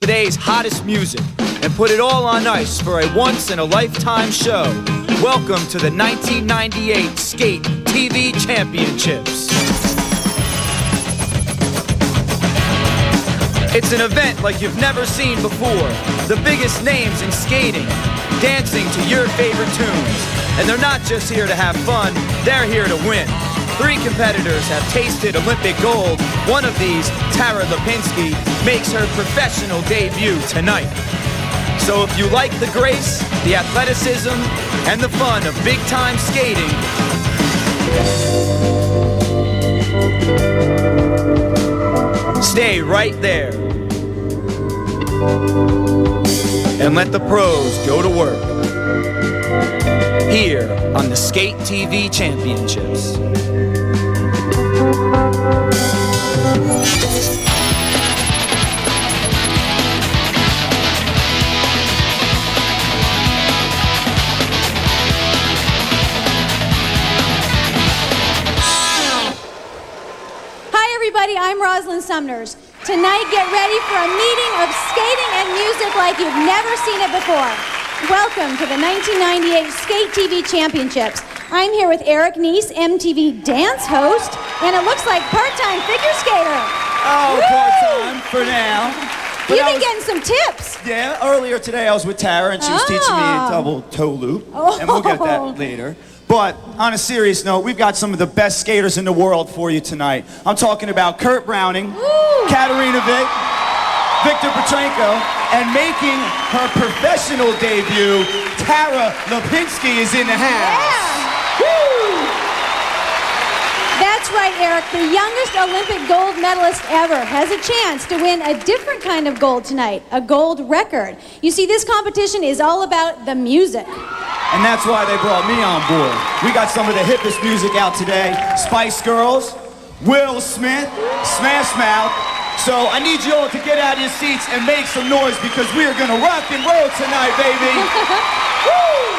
Today's hottest music and put it all on ice for a once-in-a-lifetime show. Welcome to the 1998 Skate TV Championships. It's an event like you've never seen before. The biggest names in skating, dancing to your favorite tunes. And they're not just here to have fun, they're here to win. 3 competitors have tasted Olympic gold. One of these, Tara Lipinski, makes her professional debut tonight. So if you like the grace, the athleticism, and the fun of big-time skating, stay right there and let the pros go to work here on the Skate TV Championships. I'm Rosalind Sumners. Tonight, get ready for a meeting of skating and music like you've never seen it before. Welcome to the 1998 Skate TV Championships. I'm here with Eric Neese, MTV dance host, and it looks like part-time figure skater. Oh, part-time for now. You've been getting some tips. Yeah, earlier today I was with Tara and she was teaching me a double toe loop, and we'll get that later. But on a serious note, we've got some of the best skaters in the world for you tonight. I'm talking about Kurt Browning, Katarina Witt, Victor Petrenko, and making her professional debut, Tara Lipinski is in the house. Yeah. Woo. That's right, Eric. The youngest Olympic gold medalist ever has a chance to win a different kind of gold tonight, a gold record. You see, this competition is all about the music. And that's why they brought me on board. We got some of the hippest music out today. Spice Girls, Will Smith, Smash Mouth. So I need you all to get out of your seats and make some noise because we are gonna rock and roll tonight, baby. Woo!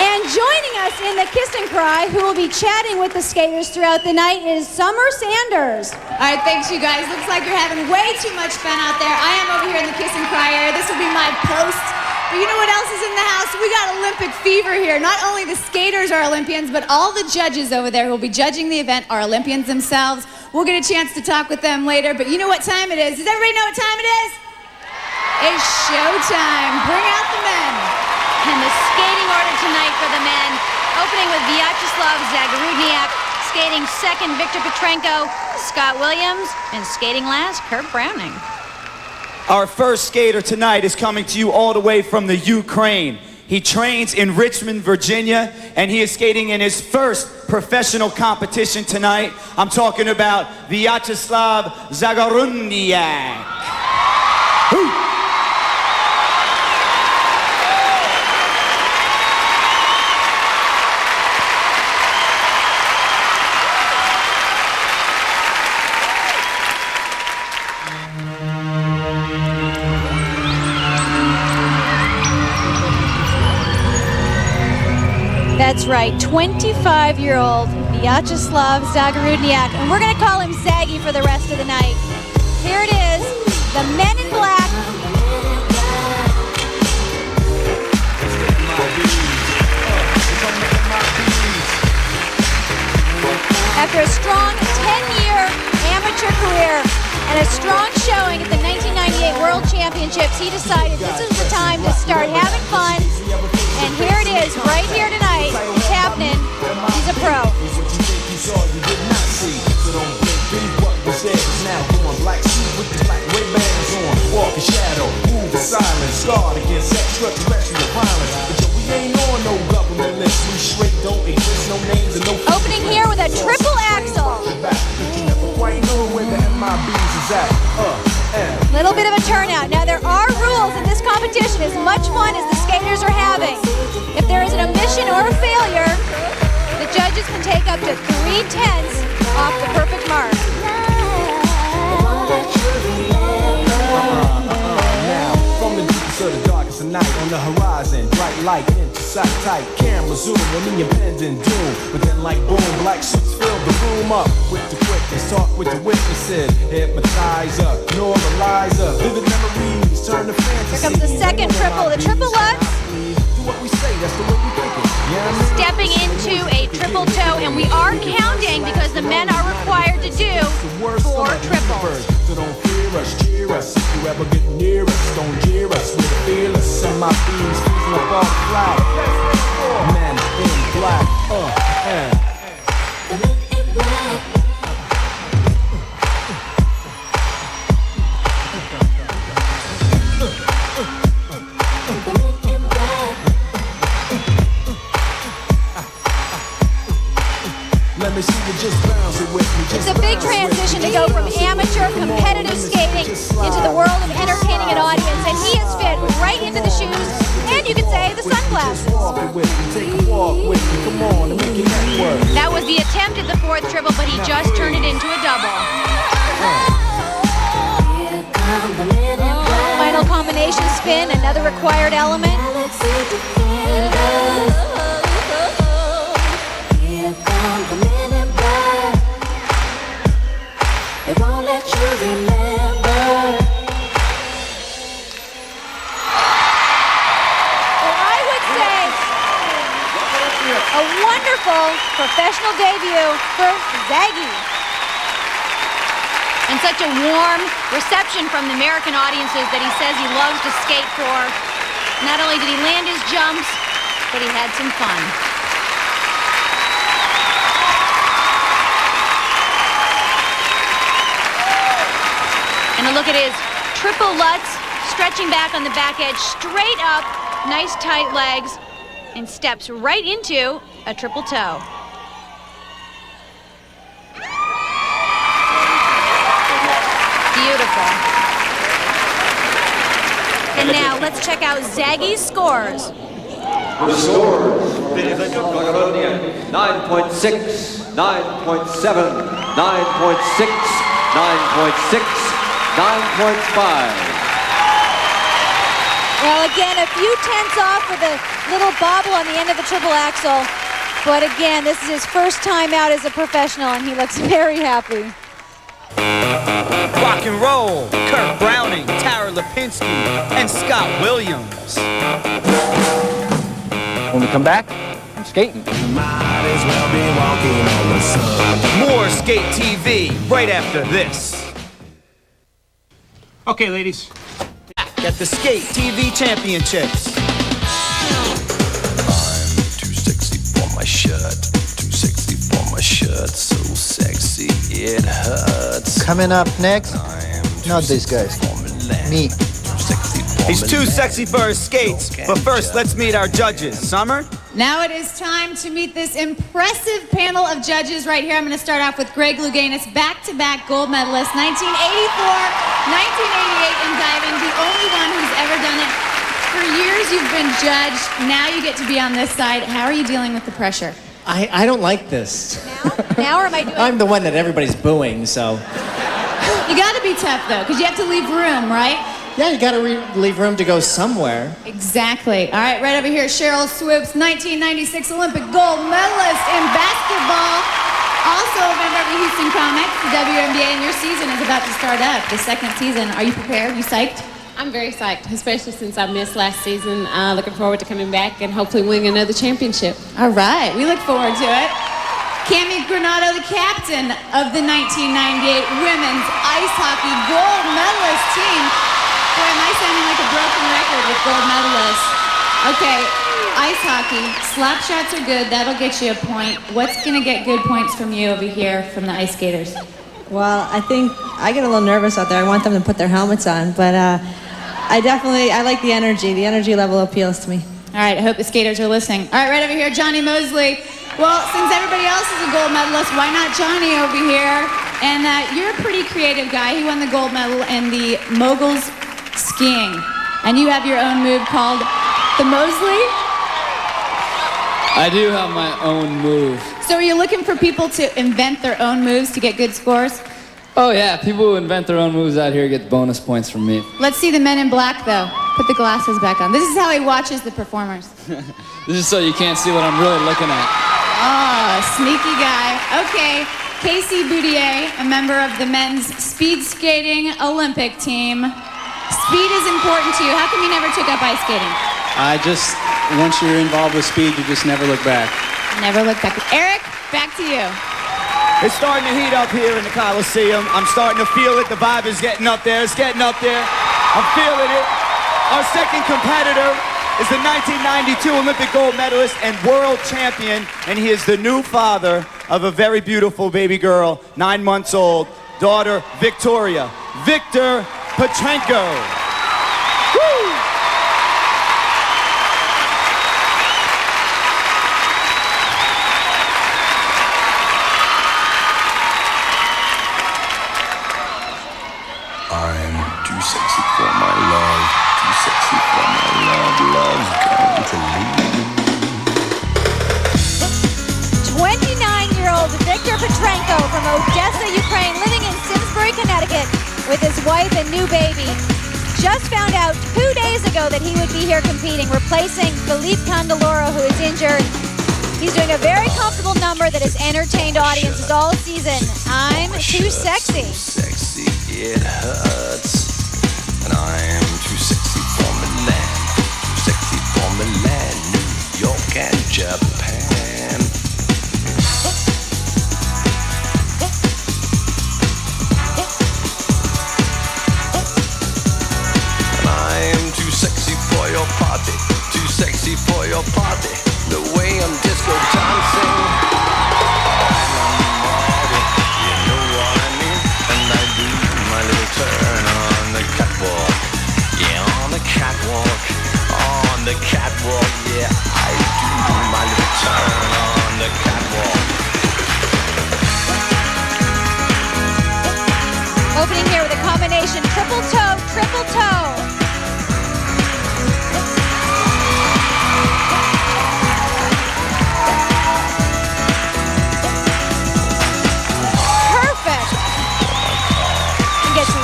And joining us in the Kiss and Cry, who will be chatting with the skaters throughout the night, is Summer Sanders. All right, thanks, you guys. Looks like you're having way too much fun out there. I am over here in the Kiss and Cry area. This will be my post. But you know what else is in the house? We got Olympic fever here. Not only the skaters are Olympians, but all the judges over there who will be judging the event are Olympians themselves. We'll get a chance to talk with them later, but you know what time it is. Does everybody know what time it is? It's showtime. Bring out the men. And the skating order tonight for the men, opening with Vyacheslav Zagorudniak, skating second Victor Petrenko, Scott Williams, and skating last Kurt Browning. Our first skater tonight is coming to you all the way from the Ukraine. He trains in Richmond, Virginia, and he is skating in his first professional competition tonight. I'm talking about Vyacheslav Zagorudniak. That's right, 25-year-old Vyacheslav Zagorudniak, and we're going to call him Zaggy for the rest of the night. Here it is, the Men in Black. After a strong 10-year amateur career and a strong showing at the 1998 World Championships, he decided this is the time to start having fun. And here it is, right here tonight. It's happening. He's a pro. Opening here with a triple axel. Little bit of a turnout. Now there are rules in this competition, as much fun as the skaters are having. If there is an omission or a failure, the judges can take up to 3/10 off the perfect mark. Now, from the deepest of the darkest of night on the horizon, bright light into sight tight, camera zoom, and in your pending doom. But then like boom, black suits fill the room up with the quickness. talk with the witnesses. Hypnotizer, normalizer, vivid memories, turn to fantasy. Here comes the second triple, the triple Lutz. Do what we say, that's the way we think it. Yeah, Stepping into a triple toe, and we are counting because the men are required to do 4 triples. So don't fear us, cheer us. If you ever get near us, don't jeer us. We're fearless. Send my beams freezing up all the flag. Men in black. Let me see you just bounce it with me. It's a big transition to go from amateur competitive skating into the world of entertaining an audience, and he has fit right into the shoes, and you could say the sunglasses. Walk it with me, take a walk with me. Come on and make your neck work. That was the attempt at the 4th triple, but he just turned it into a double. Final combination spin, another required element. A wonderful professional debut for Zaggy. And such a warm reception from the American audiences that he says he loves to skate for. Not only did he land his jumps, but he had some fun. And a look at his triple Lutz, stretching back on the back edge, straight up, nice tight legs, and steps right into a triple toe. Beautiful. And now let's check out Zaggy's scores. The scores for the event of Gagaronia, 9.6, 9.7, 9.6, 9.6, 9.5. Well, again, a few tenths off with a little bobble on the end of the triple axel. But again, this is his first time out as a professional, and he looks very happy. Rock and roll, Kurt Browning, Tara Lipinski, and Scott Williams. When we come back, I'm skating. Might as well be walking on the sun. More Skate TV right after this. Okay, ladies. At the Skate TV Championships. I'm too sexy for my shirt. Too sexy for my shirt. So sexy it hurts. Coming up next, not these guys. Me. He's too sexy for his skates. But first, let's meet our judges. Summer? Now it is time to meet this impressive panel of judges right here. I'm going to start off with Greg Louganis, back-to-back gold medalist, 1984, 1988 in diving, the only one who's ever done it. For years you've been judged. Now you get to be on this side. How are you dealing with the pressure? I don't like this. Now or am I doing? I'm the one that everybody's booing, so. You got to be tough, though, because you have to leave room, right? Yeah, you gotta leave room to go somewhere. Exactly. All right, right over here, Cheryl Swoops, 1996 Olympic gold medalist in basketball. Also a member of the Houston Comets, the WNBA, and your season is about to start up, the second season. Are you prepared? You psyched? I'm very psyched, especially since I missed last season. Looking forward to coming back and hopefully winning another championship. All right, we look forward to it. Cami Granado, the captain of the 1998 women's ice hockey gold medalist team. Boy, am I sounding like a broken record with gold medalists. Okay, ice hockey, slap shots are good, that'll get you a point. What's gonna get good points from you over here from the ice skaters? Well, I think I get a little nervous out there. I want them to put their helmets on, but I like the energy. The energy level appeals to me. All right, I hope the skaters are listening. All right, right over here, Johnny Mosley. Well, since everybody else is a gold medalist, why not Johnny over here? And you're a pretty creative guy. He won the gold medal in the Moguls skiing. And you have your own move called the Mosley? I do have my own move. So are you looking for people to invent their own moves to get good scores? Oh yeah, people who invent their own moves out here get bonus points from me. Let's see the men in black, though. Put the glasses back on. This is how he watches the performers. This is so you can't see what I'm really looking at. Oh, sneaky guy. Okay, Casey Boudier, a member of the men's speed skating Olympic team. Speed is important to you. How come you never took up ice skating? Once you're involved with speed, you just never look back. Never look back. Eric, back to you. It's starting to heat up here in the Coliseum. I'm starting to feel it. The vibe is getting up there. It's getting up there. I'm feeling it. Our second competitor is the 1992 Olympic gold medalist and world champion, and he is the new father of a very beautiful baby girl, 9 months old, daughter Victoria. Victor Petrenko. Woo! I'm too sexy for my love, too sexy for my love, love's going to leave. 29-year-old Victor Petrenko from Odessa, Ukraine, living in Simsbury, Connecticut, with his wife and new baby. Just found out 2 days ago that he would be here competing, replacing Philippe Candeloro, who is injured. He's doing a very comfortable number that has entertained audiences all season. I'm too sexy. Sexy, it hurts. And I am too sexy for Milan, too sexy for Milan, New York and Japan. And I am too sexy for your party, too sexy for your party. The way I'm disco dancing, I'm on the model, you know what I mean. And I do my little turn on the catwalk, yeah, on the catwalk, on the catwalk, yeah, I do my little turn on the catwalk. Opening here with a combination triple toe, triple toe.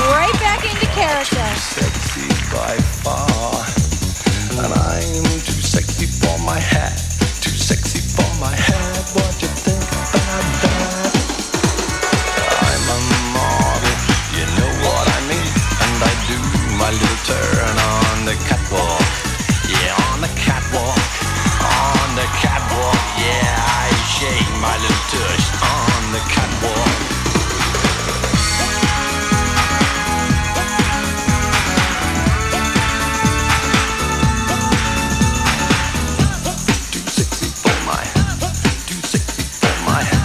Right back into character. Sexy by far, and I'm too sexy for my hat, too sexy for my hat. What you think about that? I'm a model, you know what I mean, and I do my little turn on the catwalk, yeah, on the catwalk, on the catwalk, yeah, I shake my little tush on the catwalk.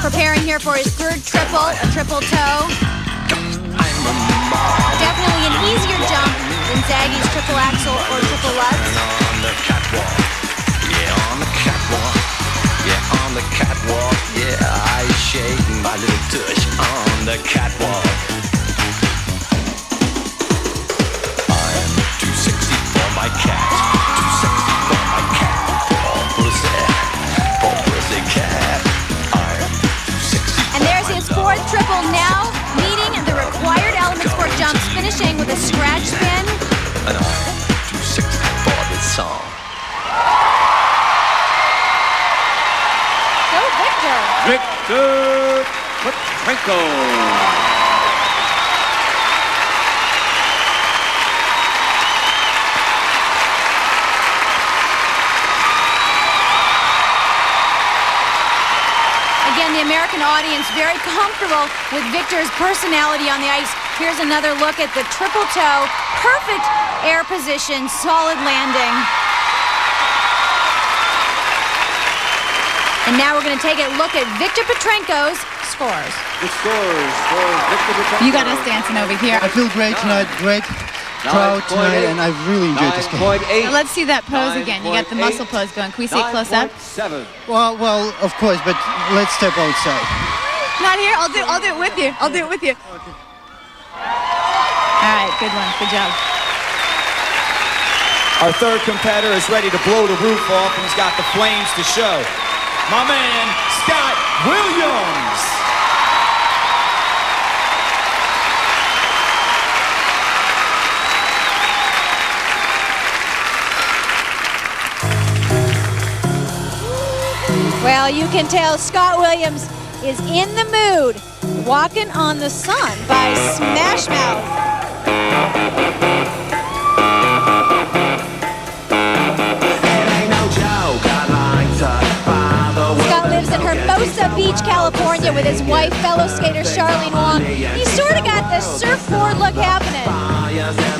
Preparing here for his third triple, a triple toe. Definitely an easier jump than Zaggy's triple axel or triple lutz. On the catwalk, yeah, on the catwalk, yeah, on the catwalk, yeah, I shake my little tush on the catwalk. I'm too sexy for my cat, too sexy for my cat, poor pussy cat. And there's his fourth triple now, meeting the required elements for jumps, finishing with a scratch spin. And I'm too sexy for this song. Go Victor! Victor Petrenko. Again, the American audience very comfortable with Victor's personality on the ice. Here's another look at the triple toe. Perfect air position, solid landing. And now we're going to take a look at Victor Petrenko's scores. The scores for Victor Petrenko. You got us dancing over here. I feel great tonight, great crowd tonight, and I really enjoyed this game. Now let's see that pose again. You got the muscle pose going. Can we see it close up? Well, of course, but let's step outside. Not here. I'll do it with you. I'll do it with you. Okay. All right, good one. Good job. Our third competitor is ready to blow the roof off, and he's got the flames to show. My man, Scott Williams. Well, you can tell Scott Williams is in the mood Walkin' on the Sun by Smash Mouth. Scott lives in Hermosa Beach, California with his wife, fellow skater Charlene Wong. He's sort of got this surfboard look happening.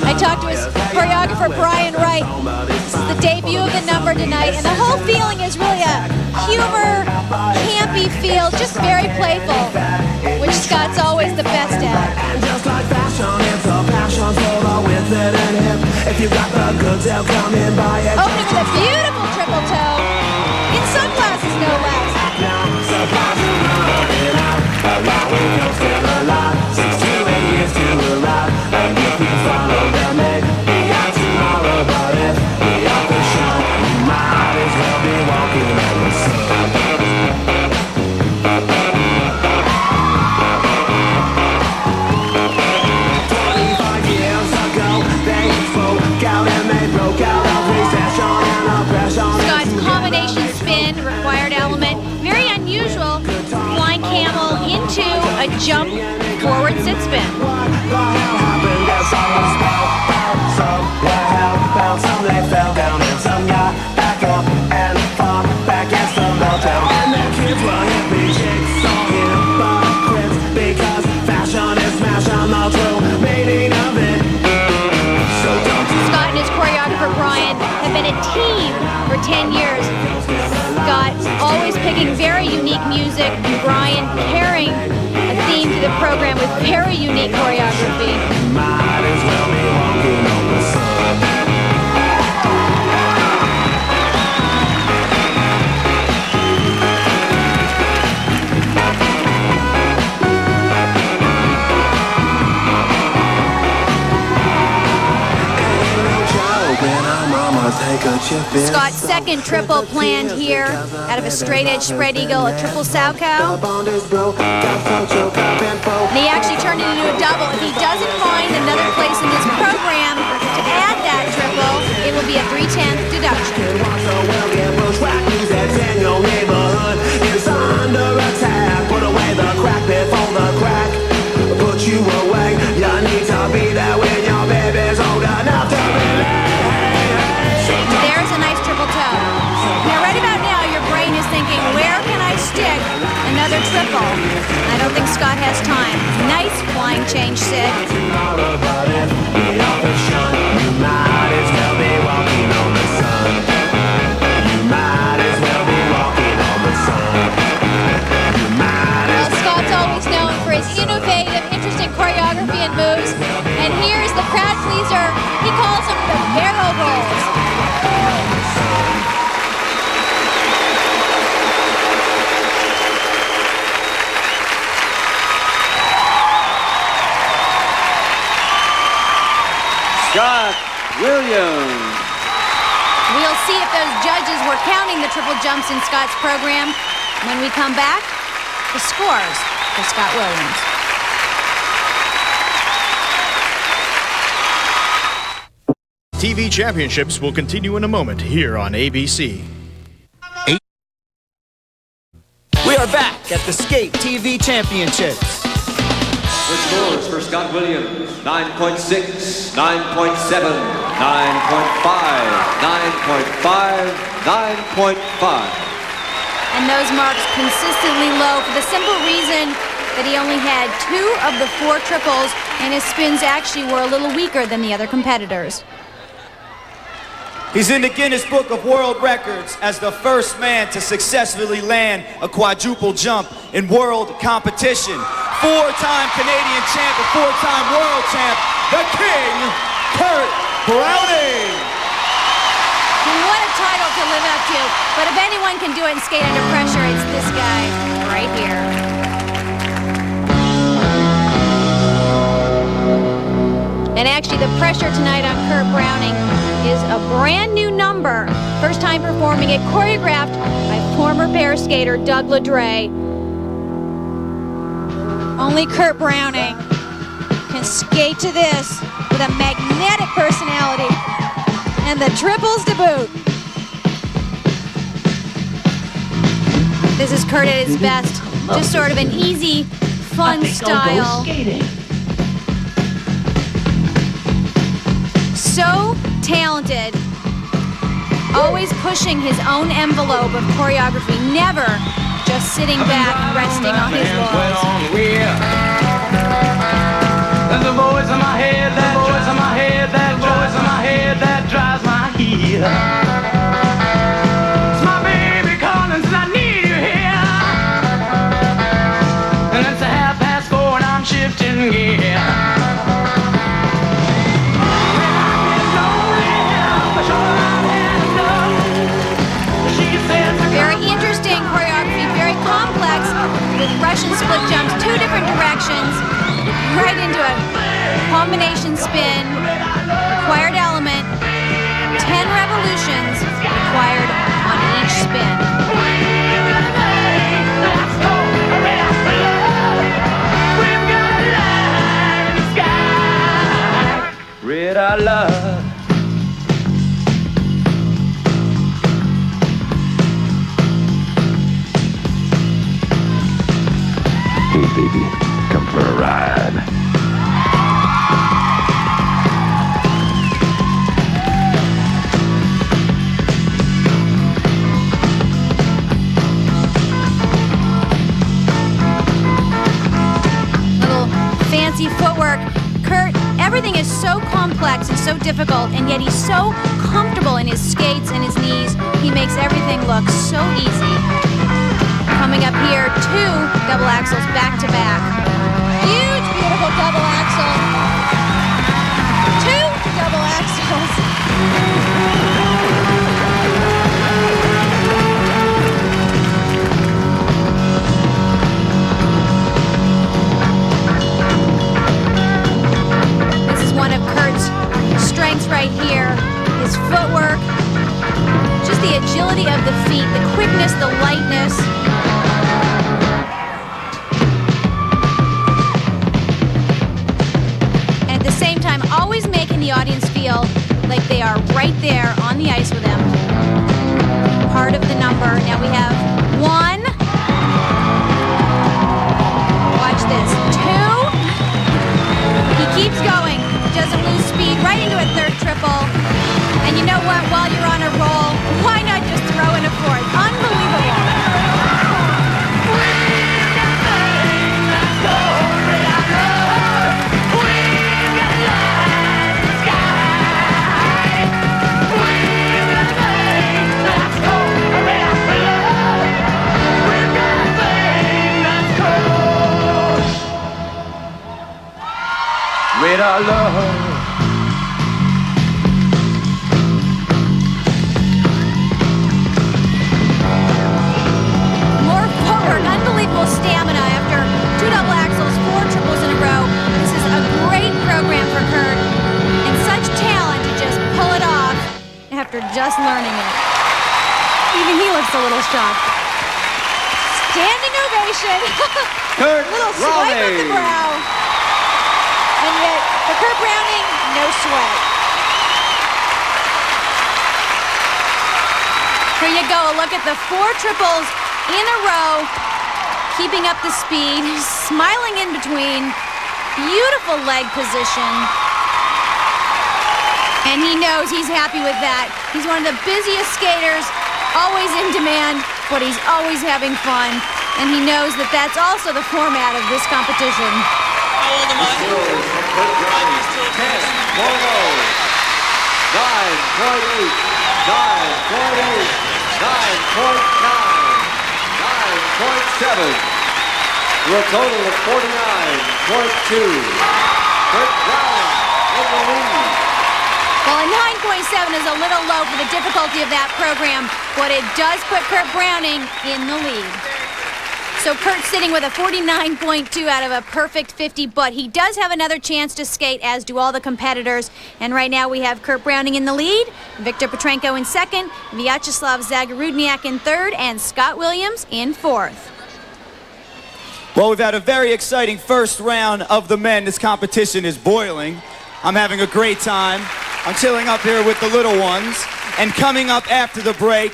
I talked to his choreographer, Brian Wright. This is the debut of the number tonight, and the whole feeling is really a humor, campy feel, just very playful, which Scott's always the best at. Opening with a beautiful triple toe, in sunglasses no less. Scott's combination spin, required element, very unusual, flying camel into a jump forward sit spin. Scott and his choreographer Brian have been a team for 10 years. Scott always picking very unique music, and Brian carrying a theme to the program with very unique choreography. Might as well be walking on the sun. Scott's second triple planned here out of a straight edge spread eagle, a triple sow cow. And he actually turned it into a double. If he doesn't find another place in this program to add that triple, it will be a 3/10 deduction. Put you away, you need to be there when your baby's old enough to be. There's a nice triple toe. Now, right about now, your brain is thinking, where can I stick another triple? I don't think Scott has time. Nice flying change sit. Well, Scott's always known for his innovative, interesting choreography and moves. And here's the crowd pleaser. He calls them the barrel rolls. Scott Williams. We'll see if those judges were counting the triple jumps in Scott's program. When we come back, the scores for Scott Williams. TV championships will continue in a moment here on ABC. We are back at the Skate TV Championships. The scores for Scott Williams, 9.6, 9.7, 9.5, 9.5, 9.5. And those marks consistently low for the simple reason that he only had 2 of the 4 triples, and his spins actually were a little weaker than the other competitors. He's in the Guinness Book of World Records as the first man to successfully land a quadruple jump in world competition. 4-time Canadian champ and 4-time world champ, the King, Kurt Browning. And what a title to live up to. But if anyone can do it and skate under pressure, it's this guy right here. And actually, the pressure tonight on Kurt Browning is a brand new number. First time performing it, choreographed by former bear skater Doug LeDray. Only Kurt Browning can skate to this with a magnetic personality. And the triples to boot. This is Kurt at his best. Just sort of an easy, fun style. So talented. Always pushing his own envelope of choreography, never just sitting back and resting on his laurels. There's a voice in my head, that voice in my head, that voice in my head that drives my heel. It's my baby calling, says I need you here. And it's 4:30 and I'm shifting gear. Very interesting choreography, very complex, with Russian split jumps, 2 different directions, right into a combination spin, required element, 10 revolutions required on each spin. Red I love. Hey baby, come for a ride. Little fancy footwork. Kurt, everything is so complex and so difficult, and yet he's so comfortable in his skates and his knees. He makes everything look so easy. Coming up here, 2 double axels back to back. Huge, beautiful double axel. 2 double axels. This is one of Kurt's strengths right here. His footwork, just the agility of the feet, the quickness, the lightness. And at the same time, always making the audience feel like they are right there on the ice with him. Part of the number. Now we have 1. Watch this. 2. He keeps going. Doesn't lose speed. Right into a 3rd triple. And you know what? While you're on a roll, why not just throw in a 4th? Unbelievable. Red I love. More footwork, unbelievable stamina after 2 double axels, 4 triples in a row. This is a great program for Kurt, and such talent to just pull it off after just learning it. Even he looks a little shocked. Standing ovation. Kurt Little swipe of the Browning. brow. And yet, for Kurt Browning, no sweat. Here you go, a look at the 4 triples in a row, keeping up the speed, smiling in between, beautiful leg position. And he knows he's happy with that. He's one of the busiest skaters, always in demand, but he's always having fun. And he knows that that's also the format of this competition. How old am I? 10.10, 9.8, 9.9, 9.7, to a total of 49.2. Kurt Browning in the lead. Well, a 9.7 is a little low for the difficulty of that program, but it does put Kurt Browning in the lead. So Kurt's sitting with a 49.2 out of a perfect 50, but he does have another chance to skate, as do all the competitors. And right now we have Kurt Browning in the lead, Viktor Petrenko in second, Vyacheslav Zagorudniak in third, and Scott Williams in fourth. Well, we've had a very exciting first round of the men. This competition is boiling. I'm having a great time. I'm chilling up here with the little ones. And coming up after the break,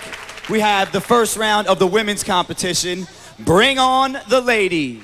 we have the first round of the women's competition. Bring on the ladies.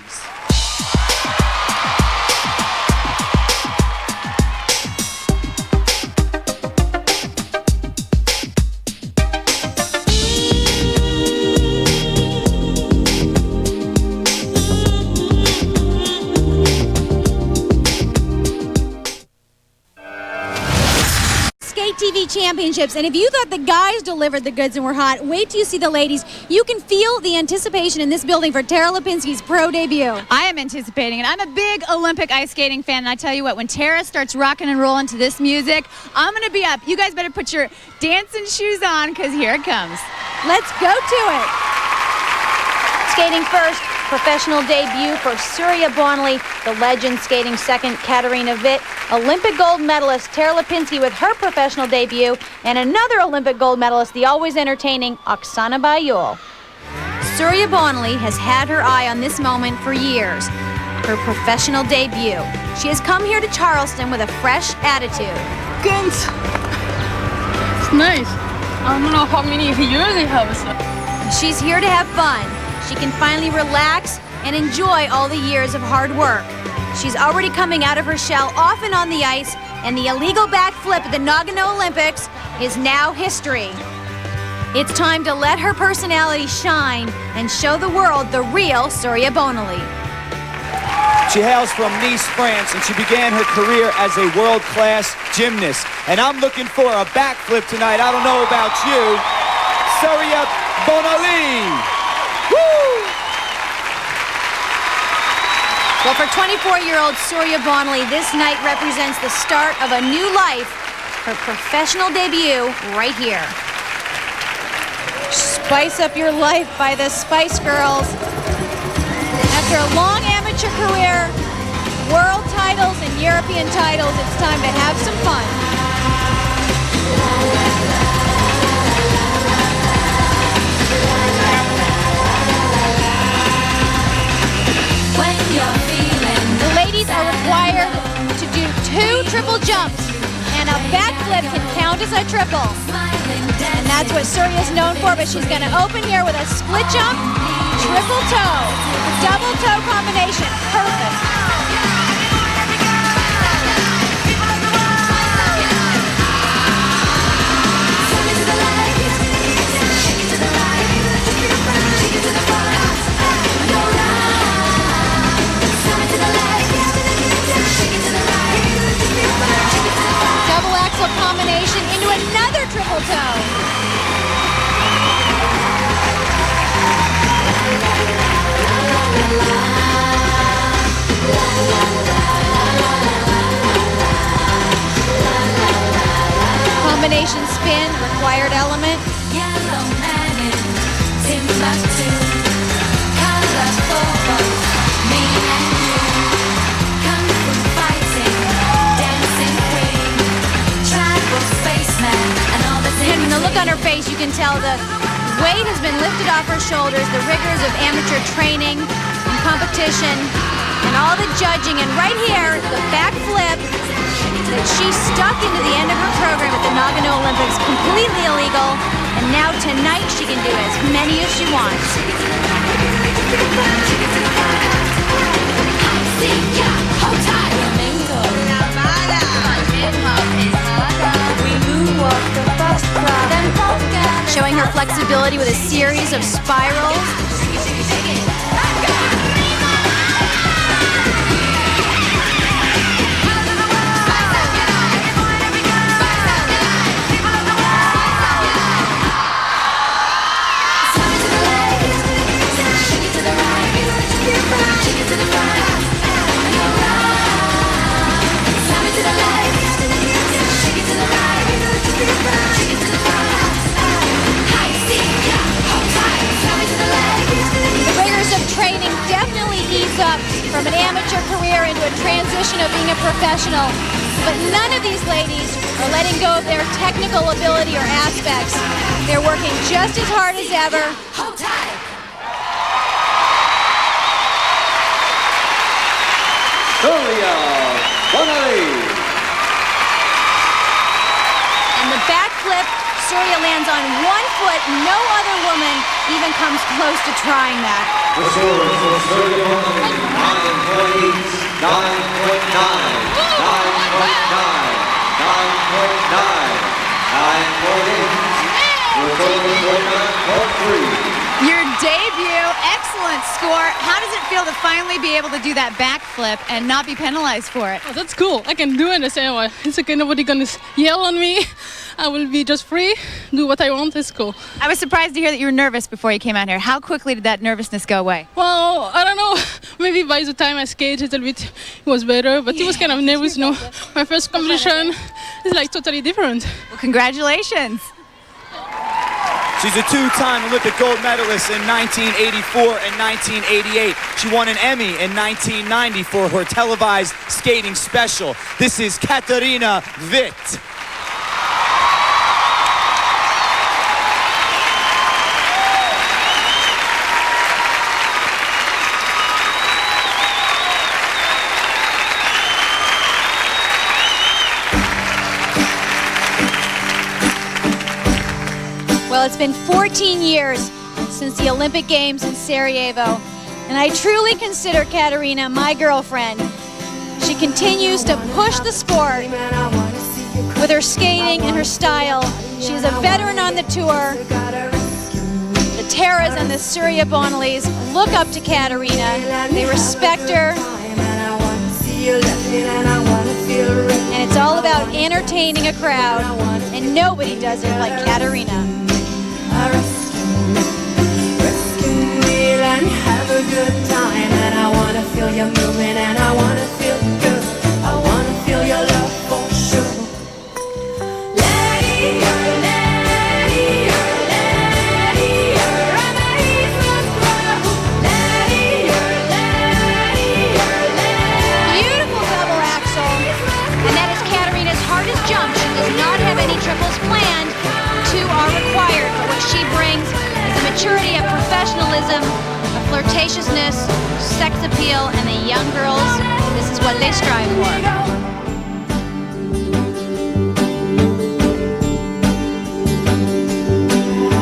TV Championships. And if you thought the guys delivered the goods and were hot, wait till you see the ladies. You can feel the anticipation in this building for Tara Lipinski's pro debut. I am anticipating it. I'm a big Olympic ice skating fan, and I tell you what, when Tara starts rocking and rolling to this music, I'm going to be up. You guys better put your dancing shoes on, because here it comes. Let's go to it. Skating first, professional debut for Surya Bonley, the legend skating second, Katarina Witt, Olympic gold medalist Tara Lipinski with her professional debut, and another Olympic gold medalist, the always entertaining Oksana Bayul. Surya Bonley has had her eye on this moment for years, her professional debut. She has come here to Charleston with a fresh attitude. Good. It's nice. I don't know how many years they have. She's here to have fun. She can finally relax and enjoy all the years of hard work. She's already coming out of her shell off and on the ice, and the illegal backflip at the Nagano Olympics is now history. It's time to let her personality shine and show the world the real Surya Bonley. She hails from Nice, France, and she began her career as a world-class gymnast. And I'm looking for a backflip tonight. I don't know about you. Surya Bonley. Well, for 24-year-old Surya Bonley, this night represents the start of a new life, her professional debut right here. Spice up your life by the Spice Girls. After a long amateur career, world titles and European titles, it's time to have some fun. The ladies are required to do 2 triple jumps, and a backflip can count as a triple. And that's what Surya's known for, but she's going to open here with a split jump, triple toe, double toe combination. Perfect. Double axle combination into another triple toe. Combination spin, required element. And the look on her face, you can tell the weight has been lifted off her shoulders, the rigors of amateur training and competition, and all the judging. And right here, the backflip that she stuck into the end of her program at the Nagano Olympics, completely illegal. And now tonight she can do as many as she wants. Showing her flexibility with a series of spirals. From an amateur career into a transition of being a professional. But none of these ladies are letting go of their technical ability or aspects. They're working just as hard as ever. Hold tight. Surya Bonley. And the backflip, Surya lands on one foot. No other woman even comes close to trying that. The score for Surya Bonley, 9.8, 9.9, 9.9, 9.9, 9.8. The total 49.3. Your debut, excellent. excellent score. How does it feel to finally be able to do that backflip and not be penalized for it? Oh, that's cool. I can do it the same way. It's okay, nobody gonna yell on me. I will be just free, do what I want. It's cool. I was surprised to hear that you were nervous before you came out here. How quickly did that nervousness go away? Well, I don't know. Maybe by the time I skated a little bit, it was better. But it was kind of nervous, you know. My first competition is like totally different. Well, congratulations. She's a two-time Olympic gold medalist in 1984 and 1988. She won an Emmy in 1990 for her televised skating special. This is Katarina Witt. Well, it's been 14 years since the Olympic Games in Sarajevo, and I truly consider Katarina my girlfriend. She continues to push the sport with her skating and her style. She's a veteran on the tour. The Taras and the Surya Bonalis look up to Katarina. They respect her. And it's all about entertaining a crowd, and nobody does it like Katarina. Rescue me and have a good time, and I wanna feel you moving, and I wanna feel good. I wanna feel your love for sure. Lady, Beautiful double axel, and that is Katarina's hardest jump. She does not have any triples planned. Two are required, but what she brings is the maturity of professionalism, a flirtatiousness, sex appeal, and the young girls, this is what they strive for.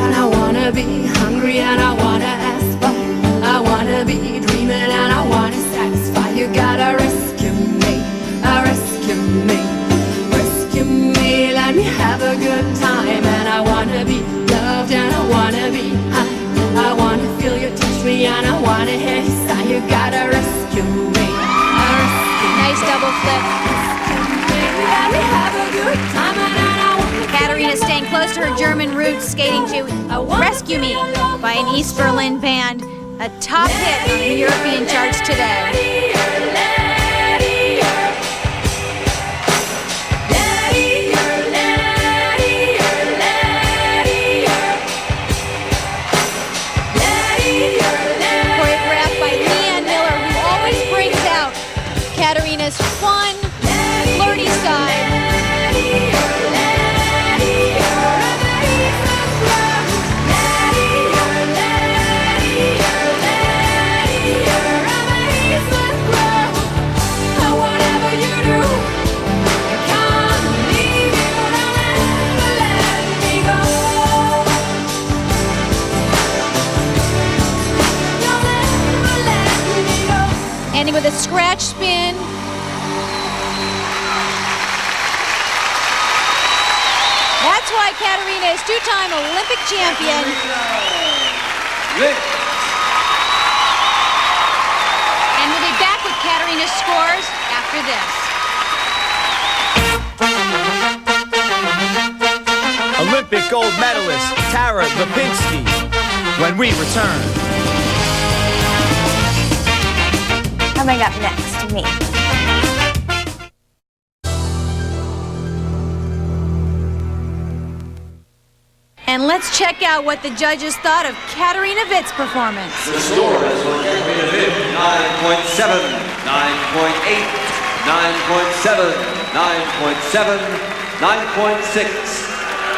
and I wanna be hungry, and I wanna aspire. I wanna be dreaming, and I wanna satisfy. You gotta rescue me, rescue me, rescue me. Let me have a good time, and I wanna be loved, and I wanna be high. I wanna feel you touch me, and I wanna hear you sigh. You gotta rescue me, rescue me. Nice double flip. Let me have a good time, and I wanna Katarina staying close to her German roots, skating to Rescue Me by an East Berlin band, a top hit on the European charts today. Choreographed by Leanne Miller, who always brings out Katarina's fun, flirty side. Ending with a scratch spin. That's why Katarina is two-time Olympic champion. And we'll be back with Katarina's scores after this. Olympic gold medalist Tara Lipinski when we return. Coming up next to me. And let's check out what the judges thought of Katarina Witt's performance. The score is for Katarina Witt, 9.7, 9.8, 9.7, 9.7, 9.6,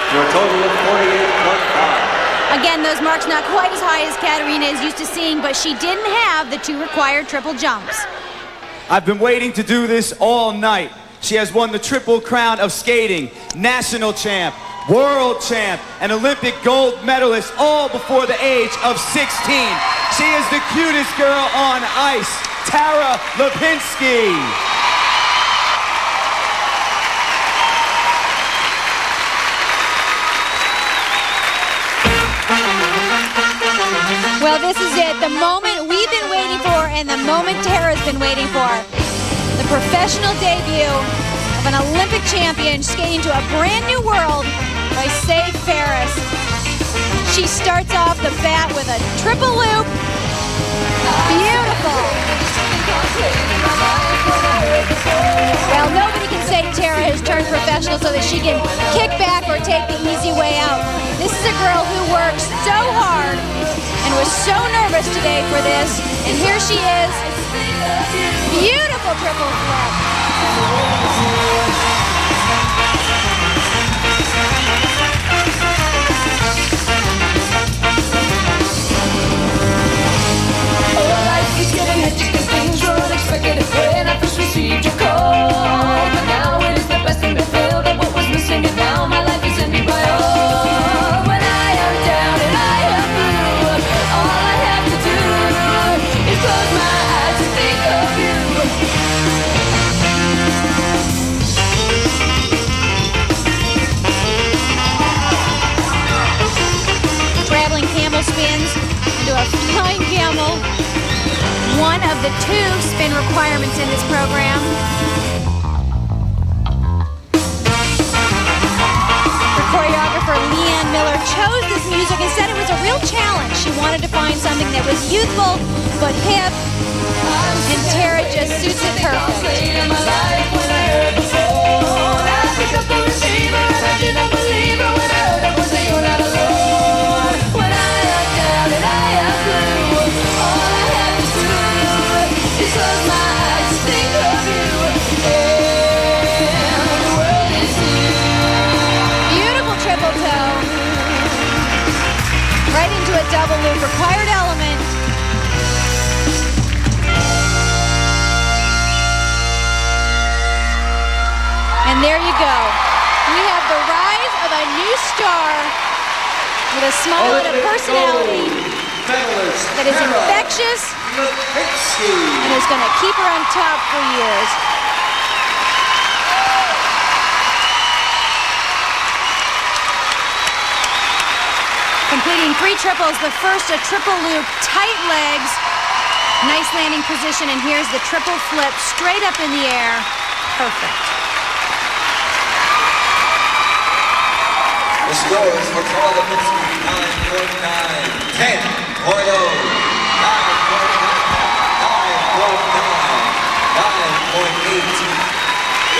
for a total of 48.5. Again, those marks not quite as high as Katarina is used to seeing, but she didn't have the two required triple jumps. I've been waiting to do this all night. She has won the Triple Crown of skating, national champ, world champ, and Olympic gold medalist, all before the age of 16. She is the cutest girl on ice, Tara Lipinski. Well, this is it. The moment we've been waiting for and the moment Tara's been waiting for. The professional debut of an Olympic champion skating to a brand new world by Sae Ferris. She starts off the bat with a triple loop. Beautiful. Well, nobody can say Tara has turned professional so that she can kick back or take the easy way out. This is a girl who works so hard and was so nervous today for this. And here she is. Beautiful triple flip. It's getting hectic and things were unexpected when I first received your call. But now it is the best thing to feel that what was missing, and now my life is ending by all. When I am down and I am blue, all I have to do is close my eyes and think of you. Traveling camel spins into a flying camel. One of the 2 spin requirements in this program. Her choreographer Leanne Miller chose this music and said it was a real challenge. She wanted to find something that was youthful but hip, and Tara just suits it perfect. Beautiful triple toe. Right into a double loop, required element. And there you go. We have the rise of a new star with a smile and a personality that is infectious and is going to keep her on top for years. Completing 3 triples, the first a triple loop, tight legs, nice landing position, and here's the triple flip straight up in the air. Perfect. The scores for Carl Lipinski, 9.9, 10, Hoyo, 9.8.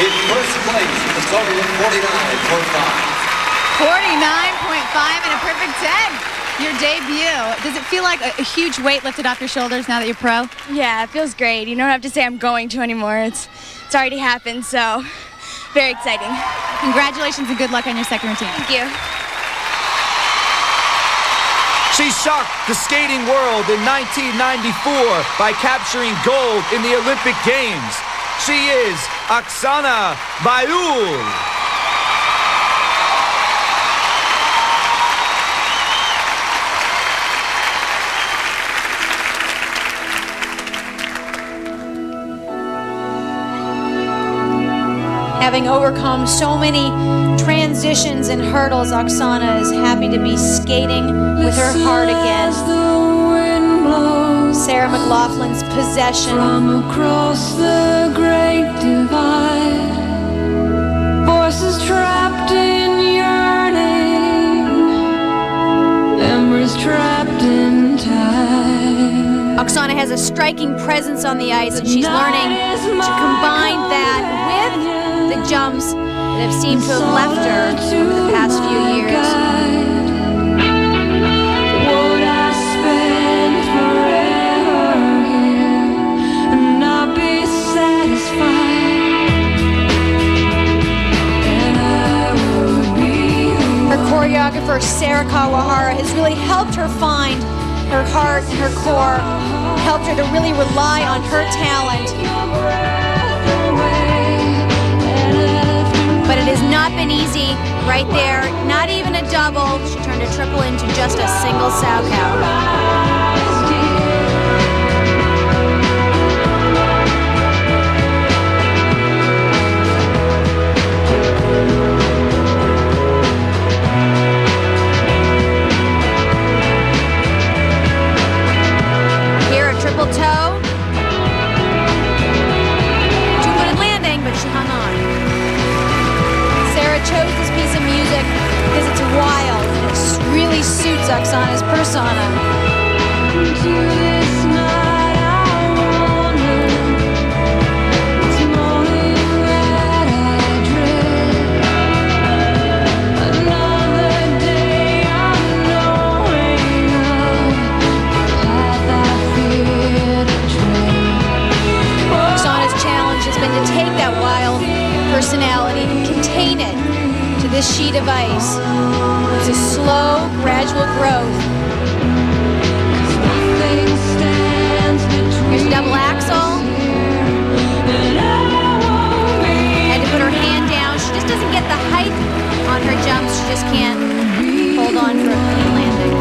In first place with a total of 49.5. 49.5 and a perfect 10. Your debut. Does it feel like a huge weight lifted off your shoulders now that you're pro? Yeah, it feels great. You don't have to say I'm going to anymore. It's already happened, so very exciting. Congratulations and good luck on your second routine. Thank you. She shocked the skating world in 1994 by capturing gold in the Olympic Games. She is Oksana Baiul. Having overcome so many transitions and hurdles, Oksana is happy to be skating with her heart again. Sarah McLaughlin's Possession. From across the great divide, voices trapped in yearning, embers trapped in time. Oksana has a striking presence on the ice, and she's learning to combine that with the jumps that have seemed to have left her over the past few years. Would I spend forever here and not be satisfied? And I would be Her choreographer, Sarah Kawahara, has really helped her find her heart and her core, helped her to really rely on her talent. But it has not been easy right there. Not even a double. She turned a triple into just a single Salchow. wild. It really suits Oksana's persona. To take that wild personality and contain it to this sheet of ice. It's a slow, gradual growth. Here's a double axel. Had to put her hand down. She just doesn't get the height on her jumps. She just can't hold on for a clean landing.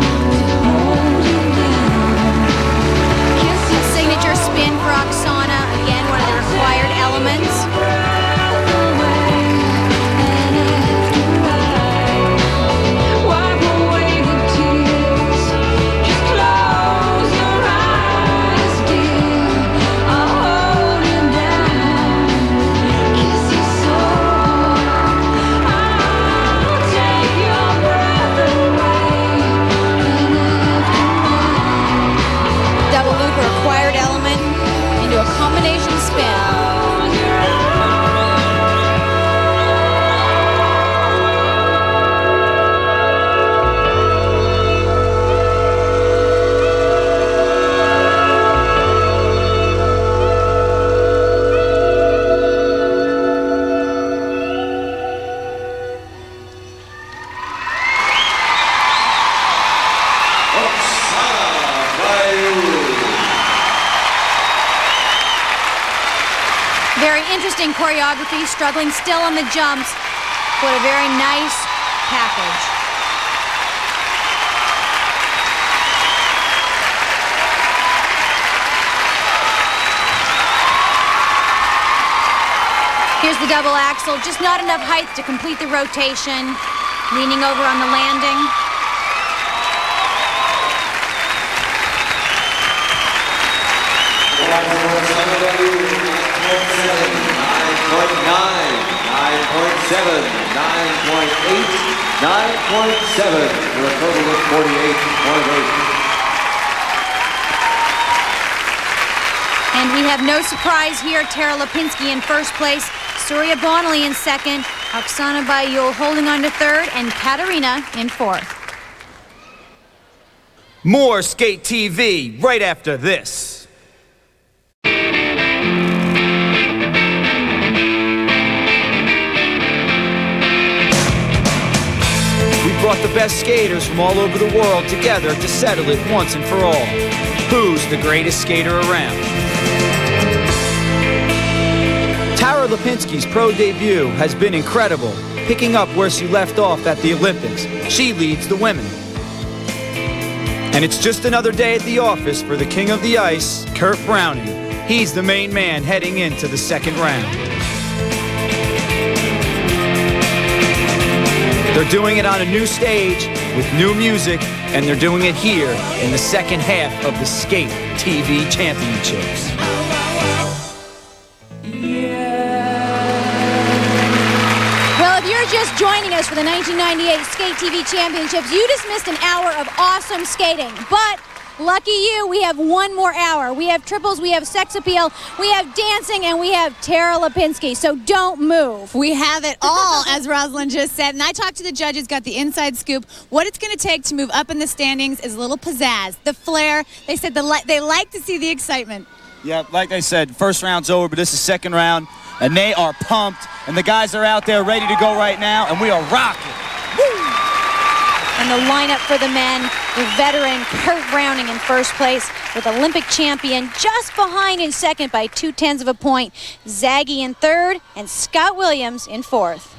A signature spin for Oksana. Again, one of the required elements. Double loop, a required element, into a combination spin. Very interesting choreography, struggling still on the jumps, but a very nice package. Here's the double axel, just not enough height to complete the rotation, leaning over on the landing. For a total of 48.8. And we have no surprise here. Tara Lipinski in first place, Surya Bonnelly in second, Oksana Baiul holding on to third, and Katarina in fourth. More Skate TV right after this. Brought the best skaters from all over the world together to settle it once and for all. Who's the greatest skater around? Tara Lipinski's pro debut has been incredible, picking up where she left off at the Olympics. She leads the women. And it's just another day at the office for the king of the ice, Kurt Browning. He's the main man heading into the second round. They're doing it on a new stage with new music, and they're doing it here in the second half of the Skate TV Championships. Well, if you're just joining us for the 1998 Skate TV Championships, you just missed an hour of awesome skating. But lucky you, we have one more hour. We have triples, we have sex appeal, we have dancing, and we have Tara Lipinski. So don't move. We have it all, as Rosalind just said. And I talked to the judges, got the inside scoop. What it's going to take to move up in the standings is a little pizzazz, the flair. They said they like to see the excitement. Yeah, like I said, first round's over, but this is second round, and they are pumped, and the guys are out there ready to go right now, and we are rocking. Woo! And the lineup for the men, the veteran Kurt Browning in first place with Olympic champion just behind in second by 0.2 of a point. Zaggy in third and Scott Williams in fourth.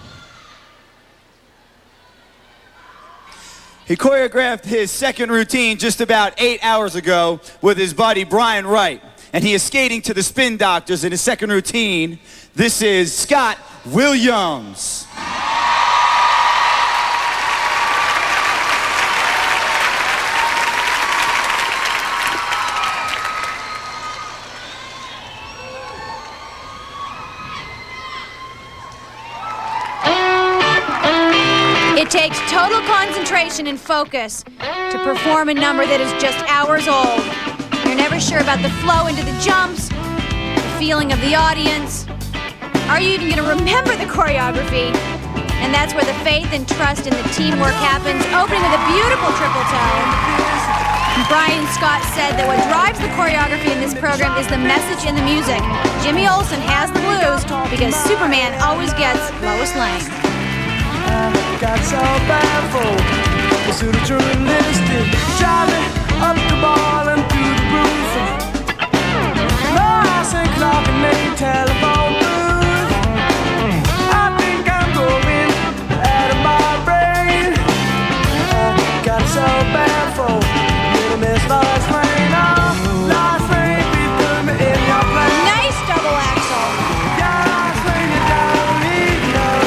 He choreographed his second routine just about 8 hours ago with his buddy Brian Wright. And he is skating to the Spin Doctors in his second routine. This is Scott Williams. It It takes total concentration and focus to perform a number that is just hours old. You're never sure about the flow into the jumps, the feeling of the audience. Are you even going to remember the choreography? And that's where the faith and trust in the teamwork happens, opening with a beautiful triple toe. Brian Scott said that what drives the choreography in this program is the message in the music. Jimmy Olsen has the blues because Superman always gets Lois Lane. Got so bad for pursuit of journalistic, driving up the ball and through the roof. Lois and Clark and they telephone booth. I think I'm going out of my brain. Got so bad for little Miss Lois Lane. Oh, Lois Lane, we put me in your place. Nice double axel. Yeah, Lois Lane, you don't need no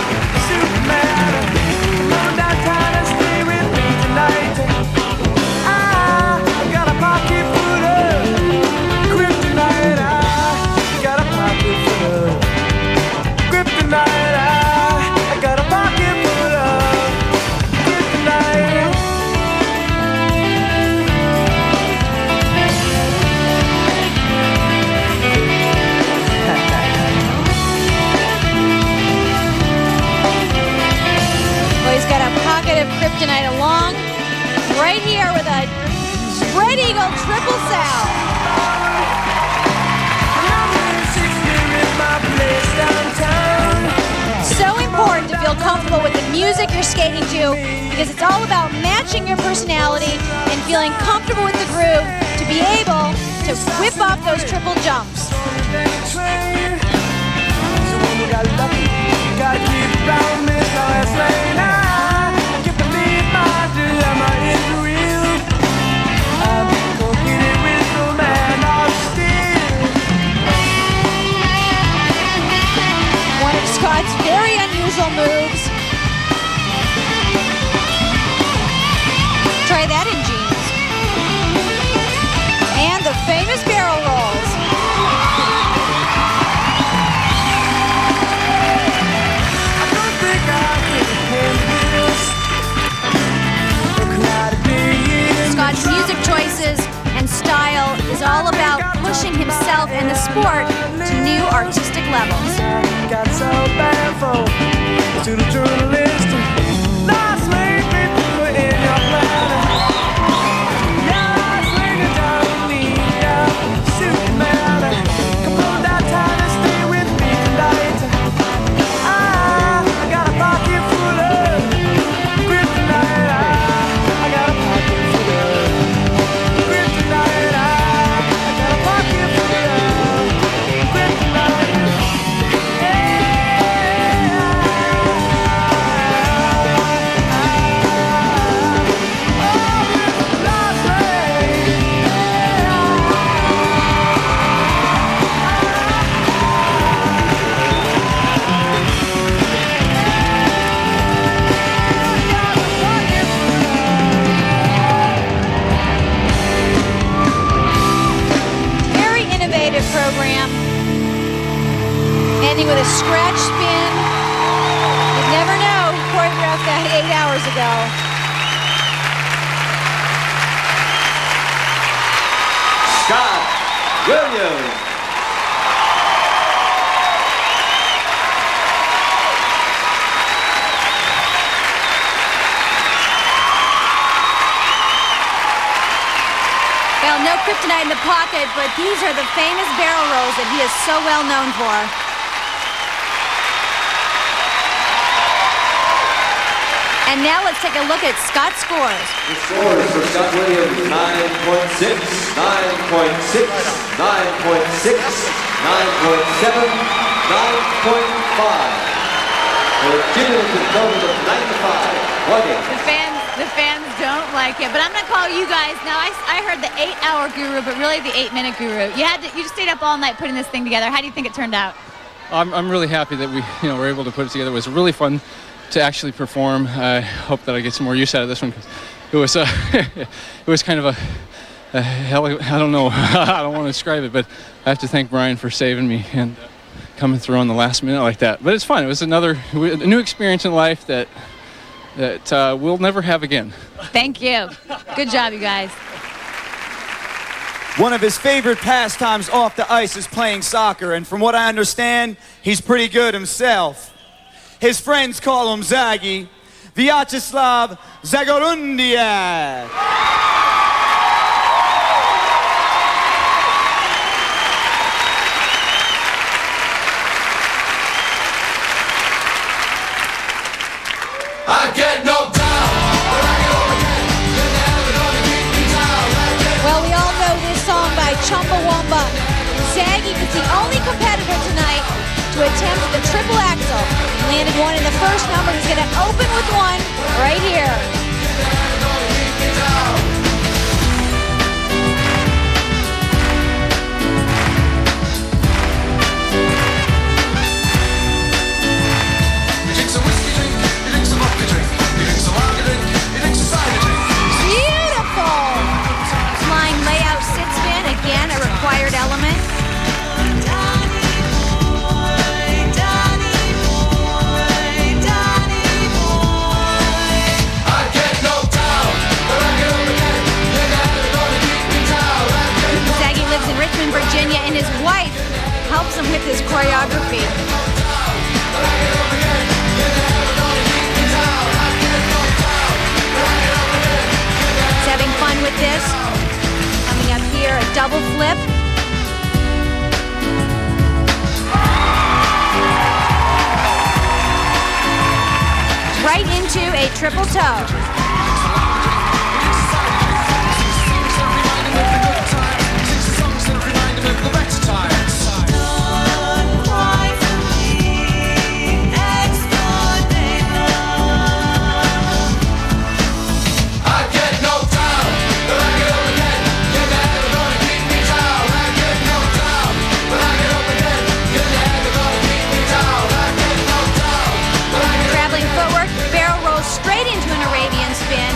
Superman. Come on down town and stay with me tonight. I got a pocket full of kryptonite. I got a pocket full of kryptonite. I got a pocket full of kryptonite. Well, he's got a pocket of kryptonite along right here with a spread eagle triple sow. So important to feel comfortable with the music you're skating to because it's all about matching your personality and feeling comfortable with the groove to be able to whip off those triple jumps. Gotta keep around Miss Lois Lane. I can't believe my dilemma is real. I'm competing with no man of steel. One of Scott's very unusual moves. Try that in jeans. And the famous barrel rolls. Scott's music choices and style is all about pushing himself and the sport to new artistic levels. Got so bad for to the journalist. Last week we threw it in your planet. Last week you don't need a Superman. Come on down town and stay with me tonight. I got a pocket full of kryptonite. I got a pocket full of kryptonite. I got a pocket full of kryptonite. Very innovative program. Ending with a scratch spin. You'd never know who choreographed that 8 hours ago. Scott Williams. Well, no kryptonite in the pocket, but these are the famous barrel rolls that he is so well known for. And now let's take a look at Scott's scores. The scores for Scott Williams, 9.6, 9.6, 9.6, 9.7, 9.5. For a cumulative total of 95.8. The fans don't like it, but I'm gonna call you guys now. I heard the 8-hour guru, but really the 8-minute guru. You stayed up all night putting this thing together. How do you think it turned out? I'm really happy that we were able to put it together. It was really fun to actually perform. I hope that I get some more use out of this one because it was it was kind of a hell. I don't know. I don't want to describe it, but I have to thank Brian for saving me and coming through on the last minute like that. But it's fun. It was a new experience in life that that we'll never have again. Thank you. Good job, you guys. One of his favorite pastimes off the ice is playing soccer, and from what I understand, he's pretty good himself. His friends call him Zaggy, Vyacheslav Zagorundiak. I get knocked down, but I get up again. You're never gonna keep me down. Well, we all know this song by Chumbawamba. Zaggy was the only competitor tonight to attempt the triple axel. He landed one in the first number. He's going to open with one right here. Beautiful! Flying layout sit spin, again a required element. Zaggy lives in Richmond, Virginia, and his wife helps him with his choreography. He's having fun with this. Coming up here, a double flip. Right into a triple toe. Traveling footwork, barrel rolls straight into an Arabian spin.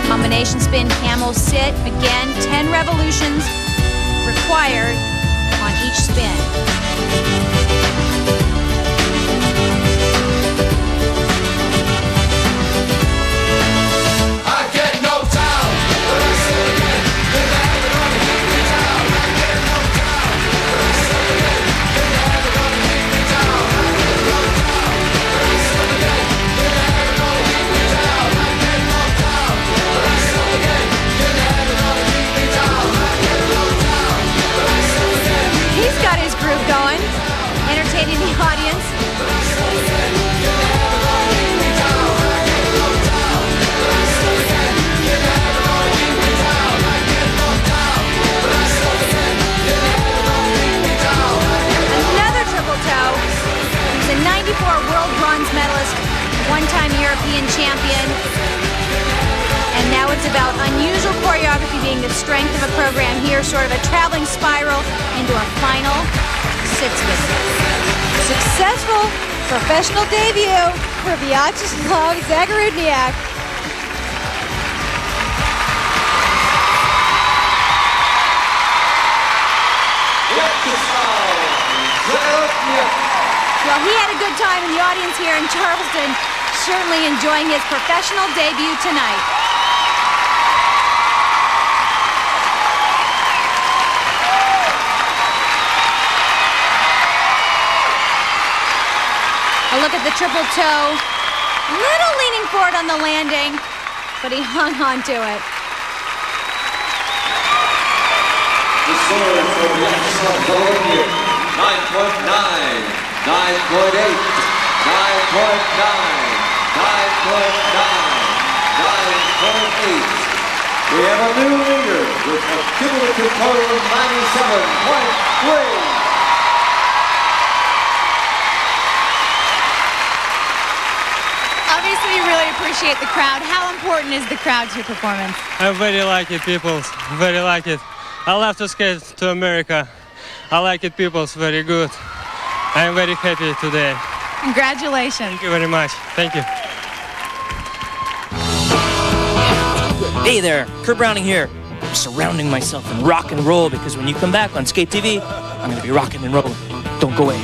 Combination spin, camel sit. Again, 10 revolutions required on each spin. He's got his groove going, entertaining the audience. Another triple toe. He's a 94 world bronze medalist, one-time European champion. And now it's about unusual choreography being the strength of a program here, sort of a traveling spiral into a final sit spin. Successful professional debut for Vyacheslav Zagorundiak. Well, he had a good time in the audience here in Charleston, certainly enjoying his professional debut tonight. A look at the triple toe. Little leaning forward on the landing, but he hung on to it. The score for Vyacheslav Zagorundiak, 9.9, 9.8, 9.9, 9.9, 9.8. We have a new leader with a cumulative total of 97.3. Obviously, you really appreciate the crowd. How important is the crowd to your performance? I very like it, people. Very like it. I love to skate to America. I like it, people's very good. I'm very happy today. Congratulations. Thank you very much. Thank you. Hey there, Kurt Browning here. I'm surrounding myself in rock and roll because when you come back on Skate TV, I'm gonna be rocking and rolling. Don't go away.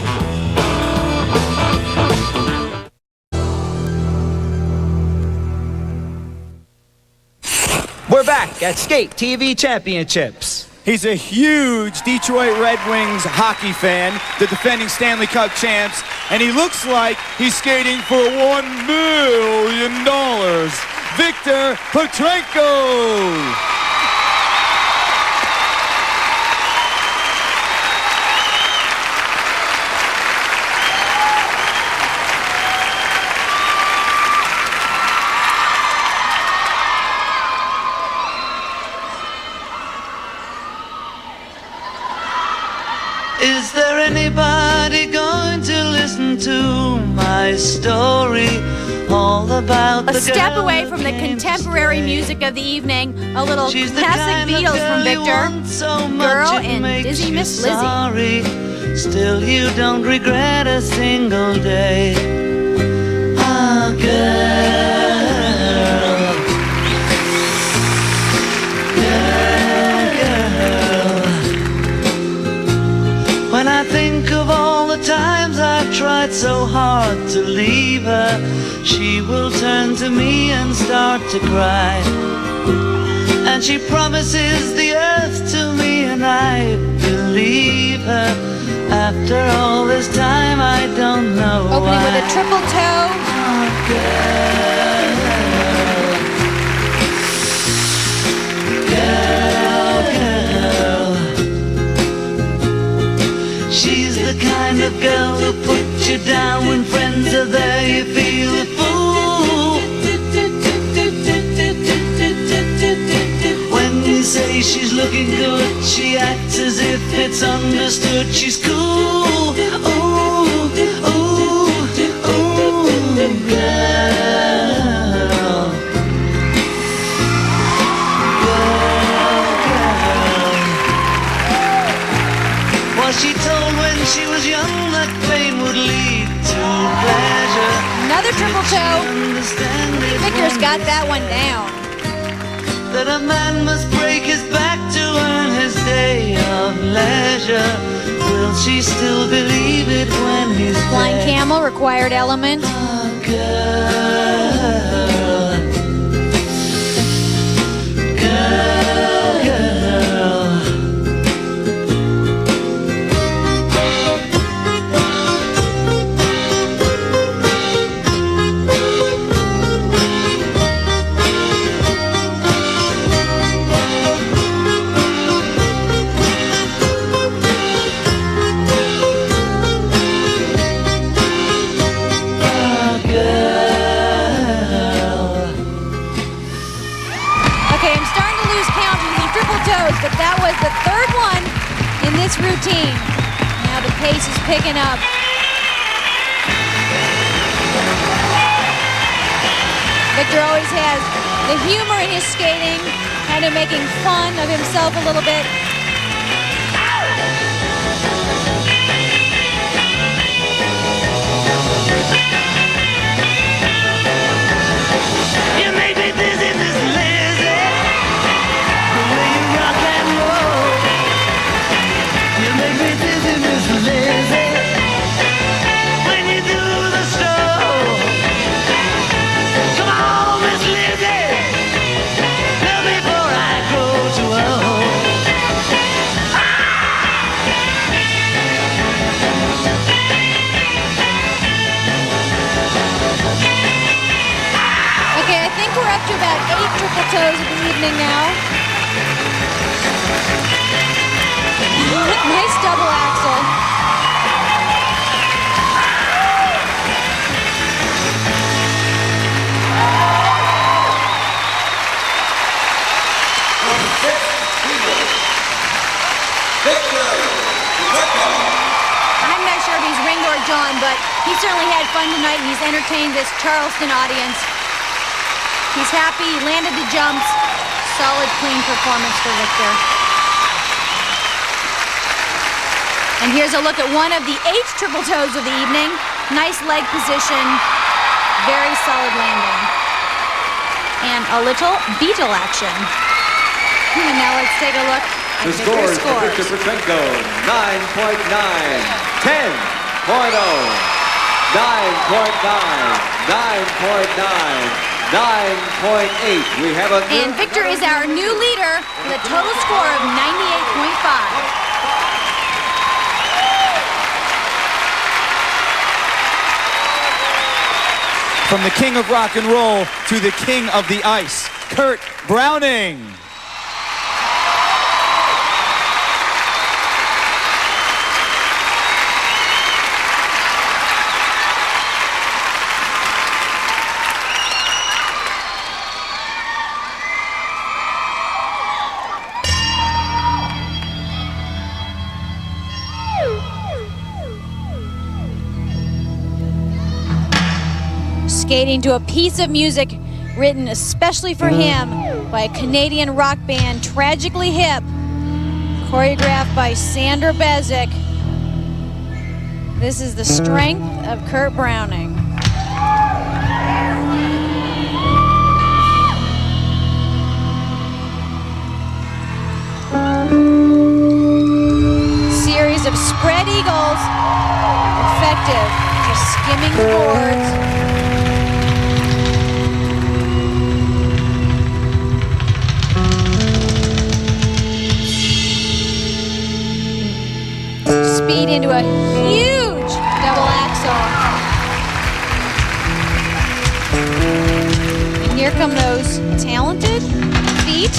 We're back at Skate TV Championships. He's a huge Detroit Red Wings hockey fan, the defending Stanley Cup champs, and he looks like he's skating for $1 million. Victor Petrenko! Is there anybody going to listen to my story? All about a step away from the contemporary music of the evening, a little classic Beatles from Victor, so Girl and Dizzy Miss Lizzy. Sorry, still you don't regret a single day. Ah, girl. When I think of all the times I've tried so hard to leave her, she will turn to me and start to cry. And she promises the earth to me, and I believe her. After all this time, I don't know Opening why. with a triple toe. Oh, girl. She's the kind of girl who puts you down when friends are there. You feel a fool when you say she's looking good. She acts as if it's understood. She's cool. Ooh, ooh, ooh, girl. Was she told when she was young that pain would lead to pleasure? Another triple toe. Victor's got that one down. That a man must break his back to earn his day of leisure. Will she still believe it when he's Flying there? camel, required element. Oh, girl. Girl, girl. But that was the third one in this routine. Now the pace is picking up. Victor always has the humor in his skating, kind of making fun of himself a little bit. You make me dizzy, Miss Lizzy. The way you rock and roll. You make me dizzy, Miss Lizzy. When you do the stroll. Come on, Miss Lizzy. Tell me before I grow too old. Okay, I think we're up to about 8 triple toes of the evening now. Nice double axel. I'm not sure if he's Ringo or John, but he certainly had fun tonight and he's entertained this Charleston audience. He's happy, he landed the jumps. Solid, clean performance for Victor. And here's a look at one of the 8 triple toes of the evening. Nice leg position, very solid landing. And a little beetle action. And now let's take a look The scores for Victor Petrenko, 9.9, 10.0, 9.9, 9.9, 9.8. We have a And Victor is our new leader with a total score of 98.5. From the king of rock and roll to the king of the ice, Kurt Browning. Skating to a piece of music written especially for him by a Canadian rock band, Tragically Hip, choreographed by Sandra Bezic. This is The Strength of Kurt Browning. Series of spread eagles, effective for skimming the boards. Speed into a huge double axel. And here come those talented feet.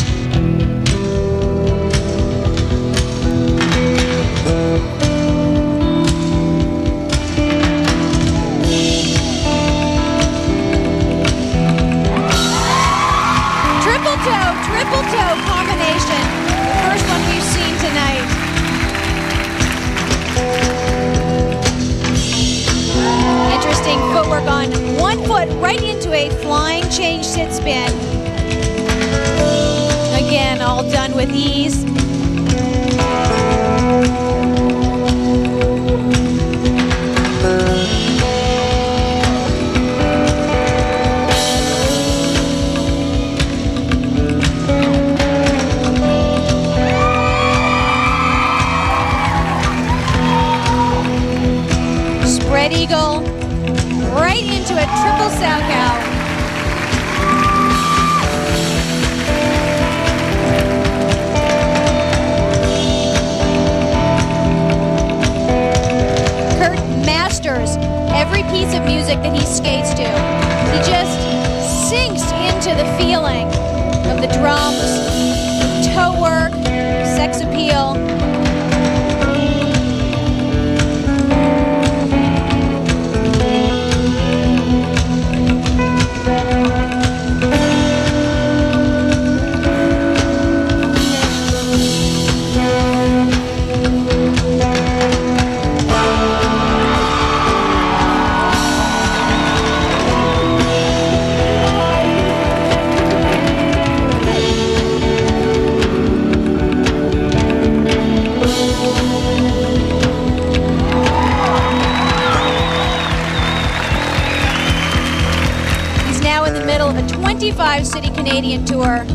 Triple toe combination. The first one we've seen tonight. Interesting footwork on one foot right into a flying change sit spin. Again, all done with ease. Spread eagle, right into a triple Salchow. Kurt masters every piece of music that he skates to. He just sinks into the feeling of the drums, toe work, sex appeal. Of a 25-city Canadian tour,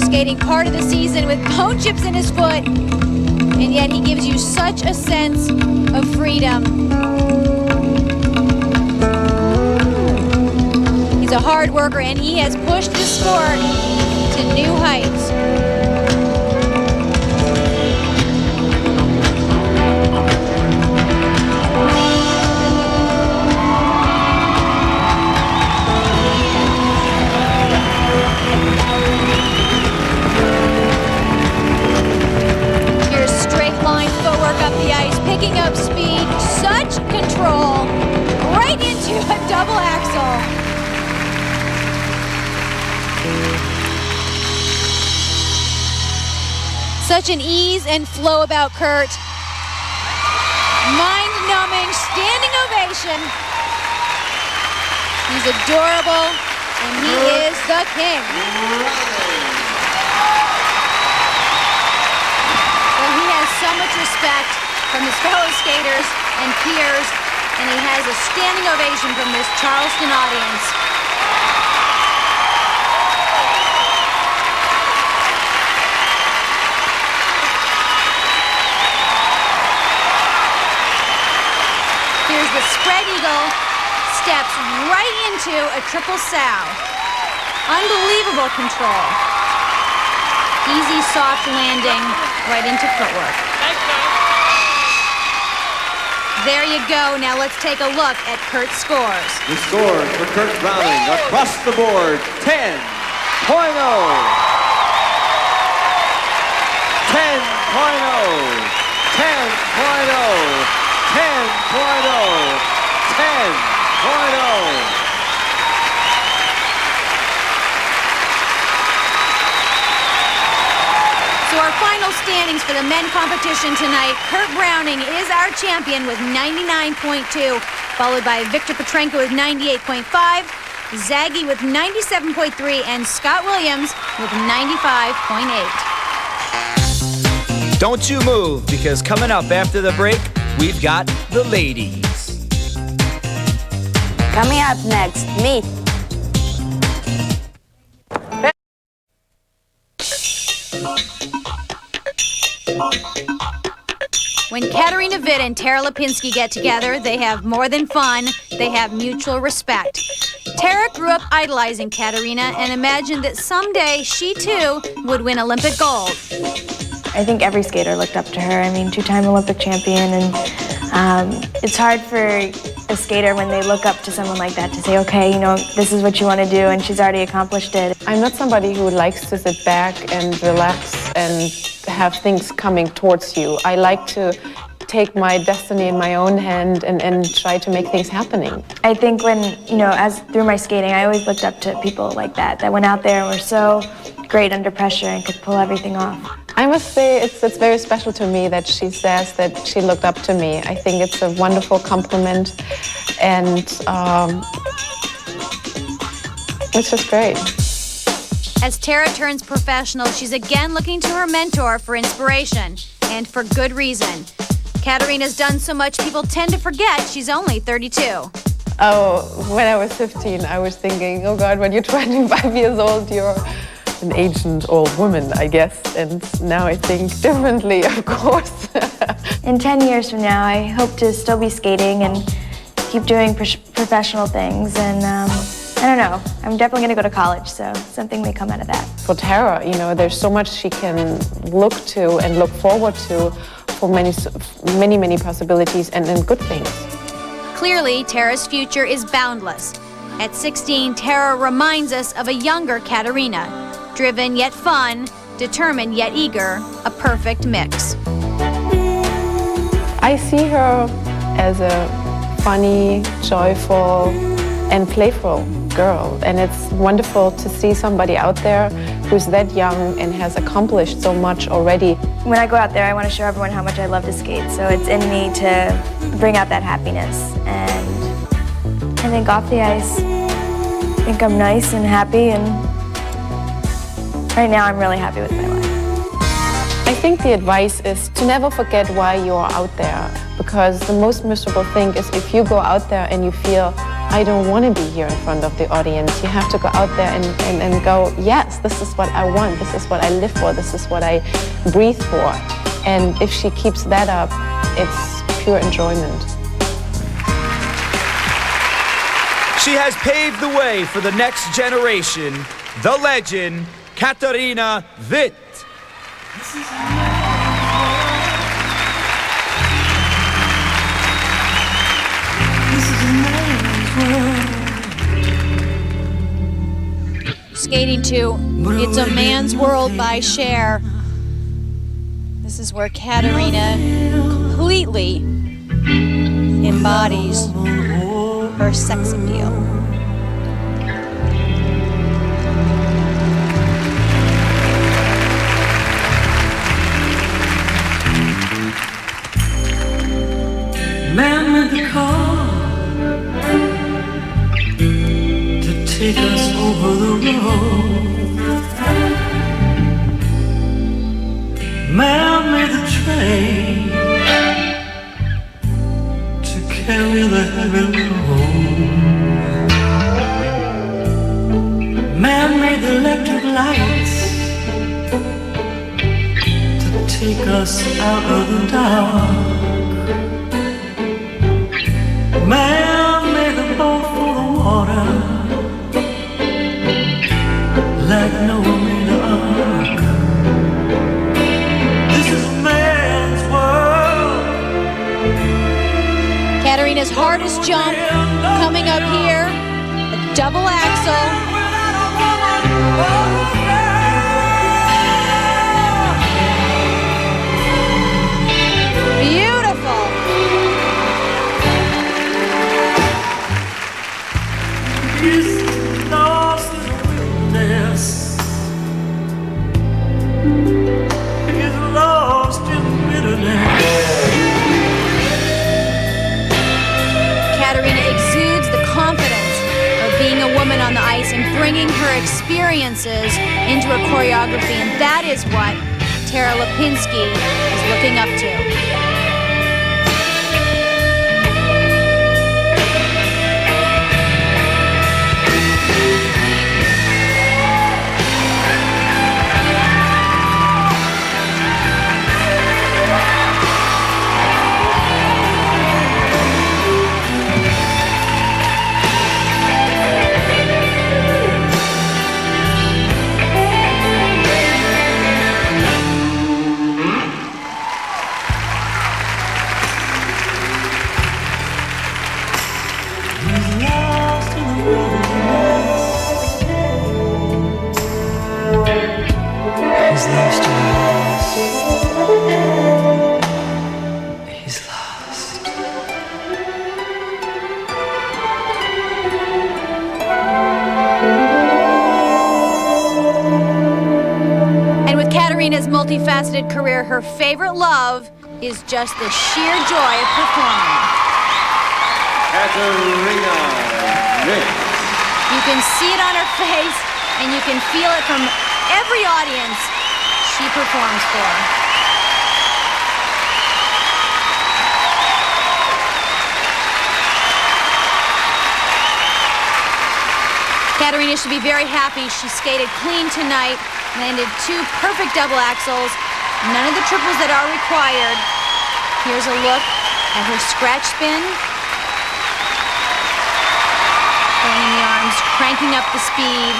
skating part of the season with bone chips in his foot, and yet he gives you such a sense of freedom. He's a hard worker, and he has pushed the sport to new heights. Up the ice, picking up speed, such control, right into a double axel. Such an ease and flow about Kurt. Mind-numbing, standing ovation. He's adorable, and he is the king. So much respect from his fellow skaters and peers, and he has a standing ovation from this Charleston audience. the spread eagle steps right into a triple sow. Unbelievable control. Easy, soft landing right into footwork. There you go. Now let's take a look at Kurt's scores. The scores for Kurt Browning across the board, 10.0. 10.0. So our final standings for the men competition tonight, Kurt Browning is our champion with 99.2, followed by Victor Petrenko with 98.5, Zaggy with 97.3, and Scott Williams with 95.8. Don't you move, because coming up after the break, we've got the ladies. Coming up next, me. When Katarina Witt and Tara Lipinski get together, they have more than fun, they have mutual respect. Tara grew up idolizing Katarina and imagined that someday she too would win Olympic gold. I think every skater looked up to her. I mean, two-time Olympic champion, and it's hard for a skater when they look up to someone like that to say, okay, you know, this is what you want to do, and she's already accomplished it. I'm not somebody who likes to sit back and relax and have things coming towards you. I like to take my destiny in my own hand and try to make things happening. I think when, you know, through my skating, I always looked up to people like that went out there and were so great under pressure and could pull everything off. I must say it's very special to me that she says that she looked up to me. I think it's a wonderful compliment, and it's just great. As Tara turns professional, she's again looking to her mentor for inspiration, and for good reason. Katarina's done so much, people tend to forget she's only 32. Oh, when I was 15, I was thinking, oh God, when you're 25 years old, you're an ancient old woman, I guess. And now I think differently, of course. In 10 years from now, I hope to still be skating and keep doing professional things. And I don't know, I'm definitely going to go to college, so something may come out of that. For Tara, you know, there's so much she can look to and look forward to for many possibilities and good things. Clearly, Tara's future is boundless. At 16, Tara reminds us of a younger Katarina. Driven yet fun, determined yet eager, a perfect mix. I see her as a funny, joyful, and playful girl. And it's wonderful to see somebody out there who's that young and has accomplished so much already. When I go out there, I want to show everyone how much I love to skate. So it's in me to bring out that happiness. And I think off the ice, I think I'm nice and happy, and right now I'm really happy with my life. I think the advice is to never forget why you are out there, because the most miserable thing is if you go out there and you feel, I don't want to be here in front of the audience. You have to go out there and go, yes, this is what I want, this is what I live for, this is what I breathe for. And if she keeps that up, it's pure enjoyment. She has paved the way for the next generation, the legend, Katarina Witt. Skating to It's a Man's World by Cher. This is where Katarina completely embodies her sex appeal. Man with the car to take us over the road. Man made the train to carry the heavy load. Man made the electric lights to take us out of the dark. Katarina's hardest jump coming up here, a double axel. Beautiful. He's lost in the wilderness. He's lost in bitterness. Katarina exudes the confidence of being a woman on the ice and bringing her experiences into her choreography, and that is what Tara Lipinski is looking up to. Katarina's multifaceted career, her favorite love is just the sheer joy of performing. Katarina Witt. You can see it on her face, and you can feel it from every audience she performs for. Katarina should be very happy. She skated clean tonight, landed 2 perfect double axels, none of the triples that are required. Here's a look at her scratch spin. Throwing the arms, cranking up the speed.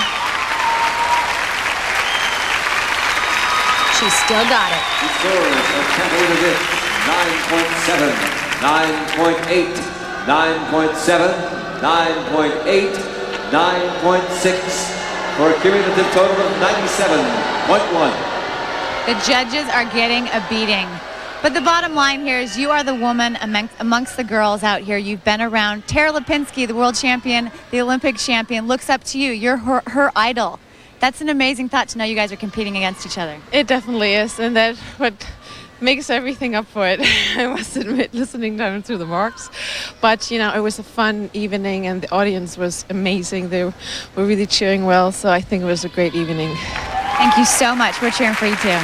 She's still got it. The scores of Katarina Witt, 9.7, 9.8, 9.7, 9.8, 9.6. For a cumulative total of 97.1. The judges are getting a beating. But the bottom line here is you are the woman amongst the girls out here. You've been around. Tara Lipinski, the world champion, the Olympic champion, looks up to you. You're her idol. That's an amazing thought to know you guys are competing against each other. It definitely is, and that's what makes everything up for it. I must admit, listening down through the marks. But, you know, it was a fun evening, and the audience was amazing. They were really cheering well, so I think it was a great evening. Thank you so much. We're cheering for you, too.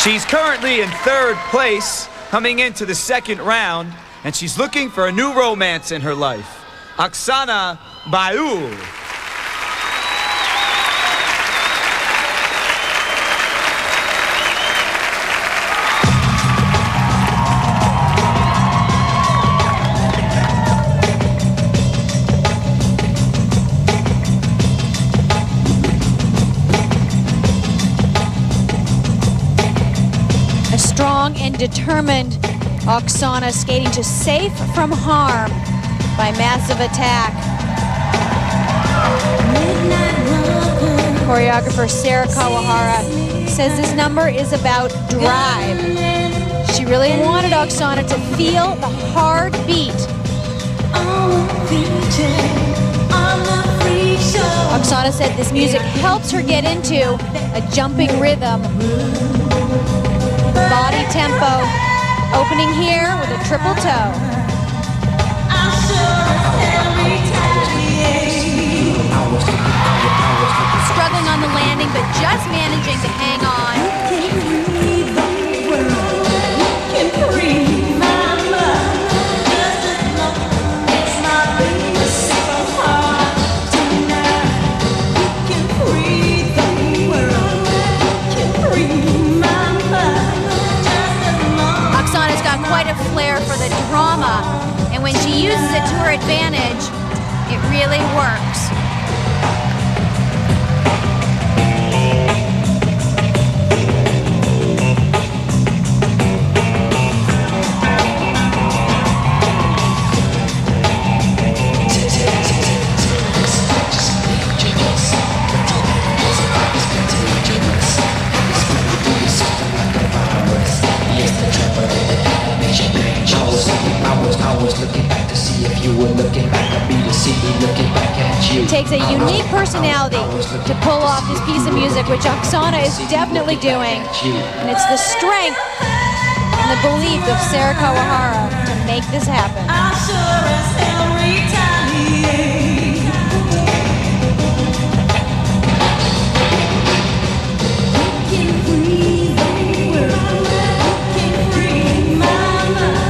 She's currently in 3rd place, coming into the 2nd round, and she's looking for a new romance in her life. Oksana Baiul. Strong and determined Oksana skating to safe from harm by Massive Attack. Choreographer Sarah Kawahara says this number is about drive. She really wanted Oksana to feel the hard beat. Oksana said this music helps her get into a jumping rhythm. Body tempo, opening here with a triple toe. Struggling on the landing, but just managing to hang on. Quite a flair for the drama, and when she uses it to her advantage, it really works. was looking back to see if you were looking back at me, to see me looking back at you. It takes a unique personality to pull off this piece of music, which Oksana is definitely doing. And it's the strength and the belief of Sarah Kawahara to make this happen. I sure as hell retaliate. You can free the world, you can free my mind,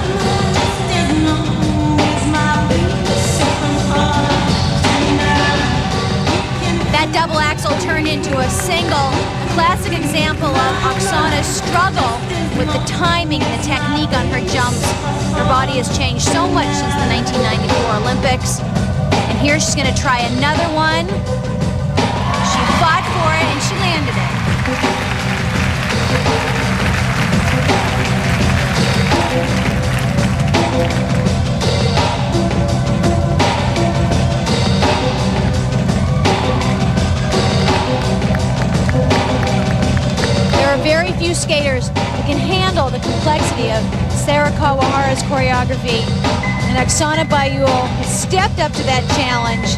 just as long as my baby suffers hard tonight. That double axel turned into a single, a classic example of Oksana's struggle with the timing and the technique on her jumps. Her body has changed so much since the 1994 Olympics. And here she's going to try another one. She fought for it and she landed it. There are very few skaters that can handle the complexity of Sarah Kawahara's choreography, and Oksana Bayul has stepped up to that challenge.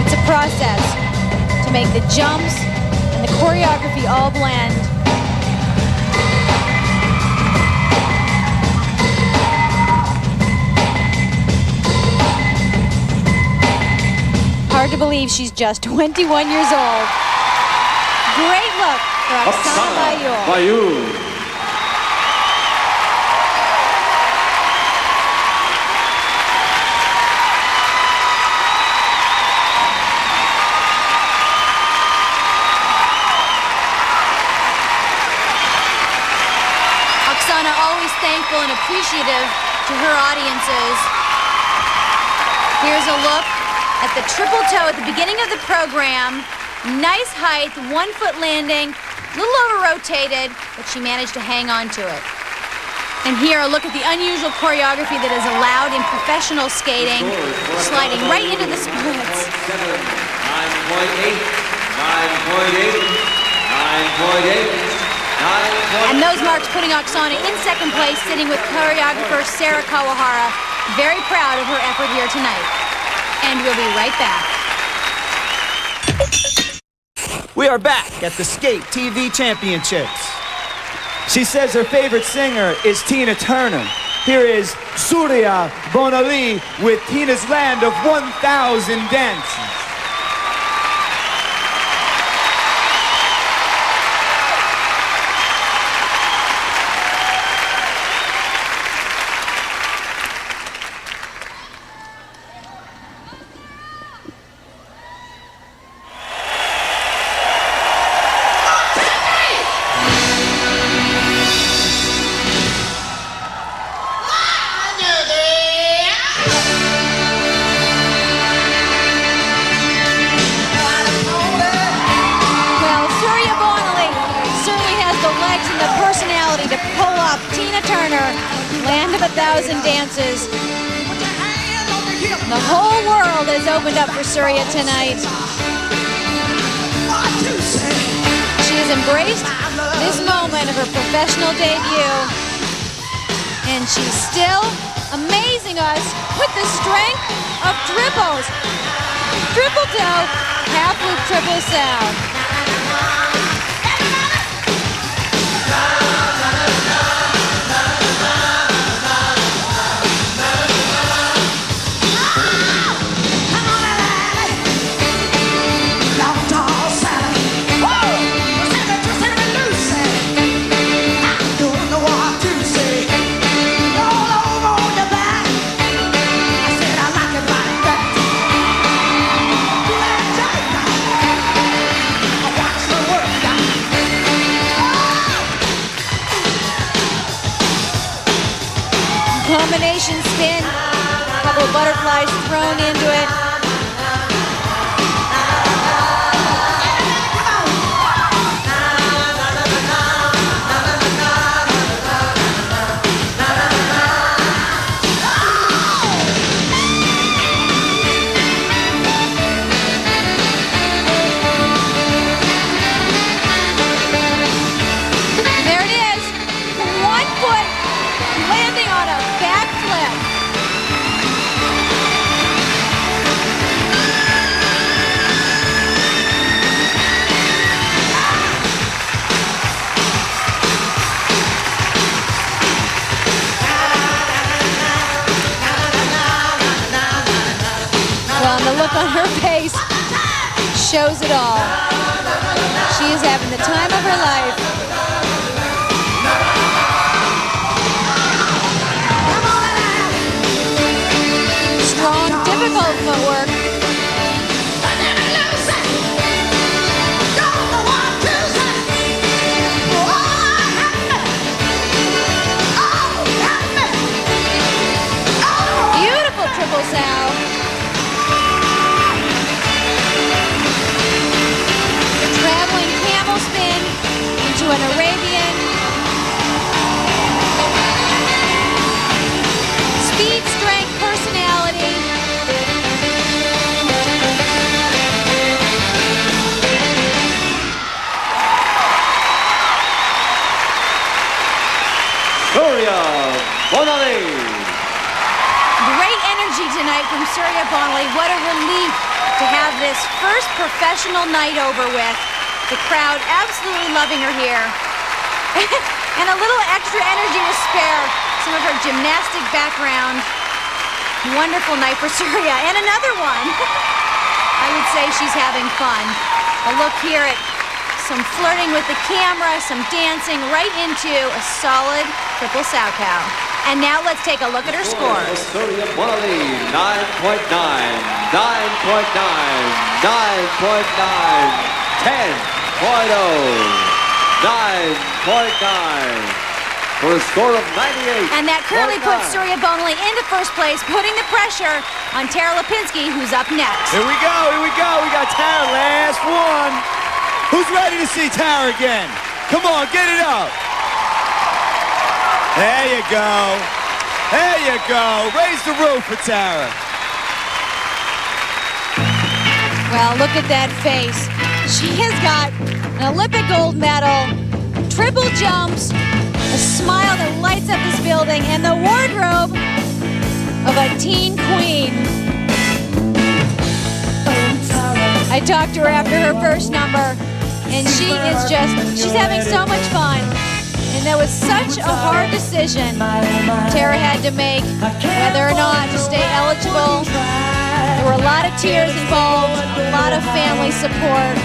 It's a process to make the jumps and the choreography all blend. Hard to believe she's just 21 years old. Great look for Oksana Bayul. Bayul. Oksana always thankful and appreciative to her audiences. Here's a look at the triple toe at the beginning of the program. Nice height, 1 foot landing, a little over-rotated, but she managed to hang on to it. And here, a look at the unusual choreography that is allowed in professional skating, sliding right into the splits. 9.8, 9.8, 9.8, 9.8. And those marks putting Oksana in second place, sitting with choreographer Sarah Kawahara. Very proud of her effort here tonight. And we'll be right back. We are back at the Skate TV Championships. She says her favorite singer is Tina Turner. Here is Surya Bonali with Tina's Land of 1,000 Dances. Land of 1,000 Dances. The whole world has opened up for Surya tonight. She has embraced this moment of her professional debut. And she's still amazing us with the strength of triples. Triple toe, half loop triple sound. Combination spin, a couple of butterflies thrown into it. There it is, 1 foot shows it all. She is having the time of her life. Strong, difficult footwork. Beautiful triple sow. Traveling camel spin into an Arabian. Speed, strength, personality. Surya Bonaly. Great energy tonight from Surya Bonaly. What a relief to have this first professional night over with. The crowd absolutely loving her here. And a little extra energy to spare some of her gymnastic background. Wonderful night for Surya. And another one. I would say she's having fun. A look here at some flirting with the camera, some dancing right into a solid triple sow cow. And now let's take a look at her scores. Surya Bonaly, 9.9, 9.9, 9.9, 10.0, 9.9. For a score of 98. And that currently puts Surya Bonaly into first place, putting the pressure on Tara Lipinski, who's up next. Here we go, here we go. We got Tara, last one. Who's ready to see Tara again? Come on, get it up. There you go. There you go. Raise the roof for Tara. Well, look at that face. She has got an Olympic gold medal, triple jumps, a smile that lights up this building, and the wardrobe of a teen queen. I talked to her after her first number, and she's having so much fun. And there was such a hard decision Tara had to make, whether or not to stay eligible. There were a lot of tears involved, a lot of family support.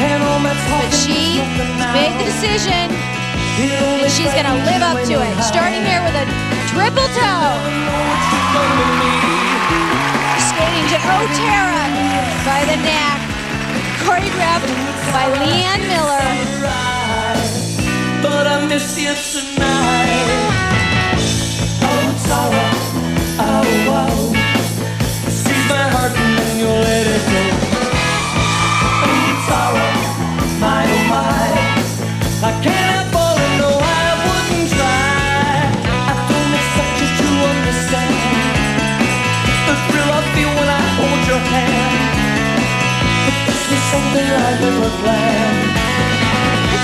But she made the decision, and she's going to live up to it. Starting here with a triple toe. Skating to Oh Tara by the neck. Choreographed by Leanne Miller. But I miss you tonight. Oh, Tara, oh, oh. Seize my heart and then you'll let it go. Oh, Tara, my, oh, my. I can't fall and no, I wouldn't try. I don't expect you to understand the thrill I feel when I hold your hand. But this was something I never planned.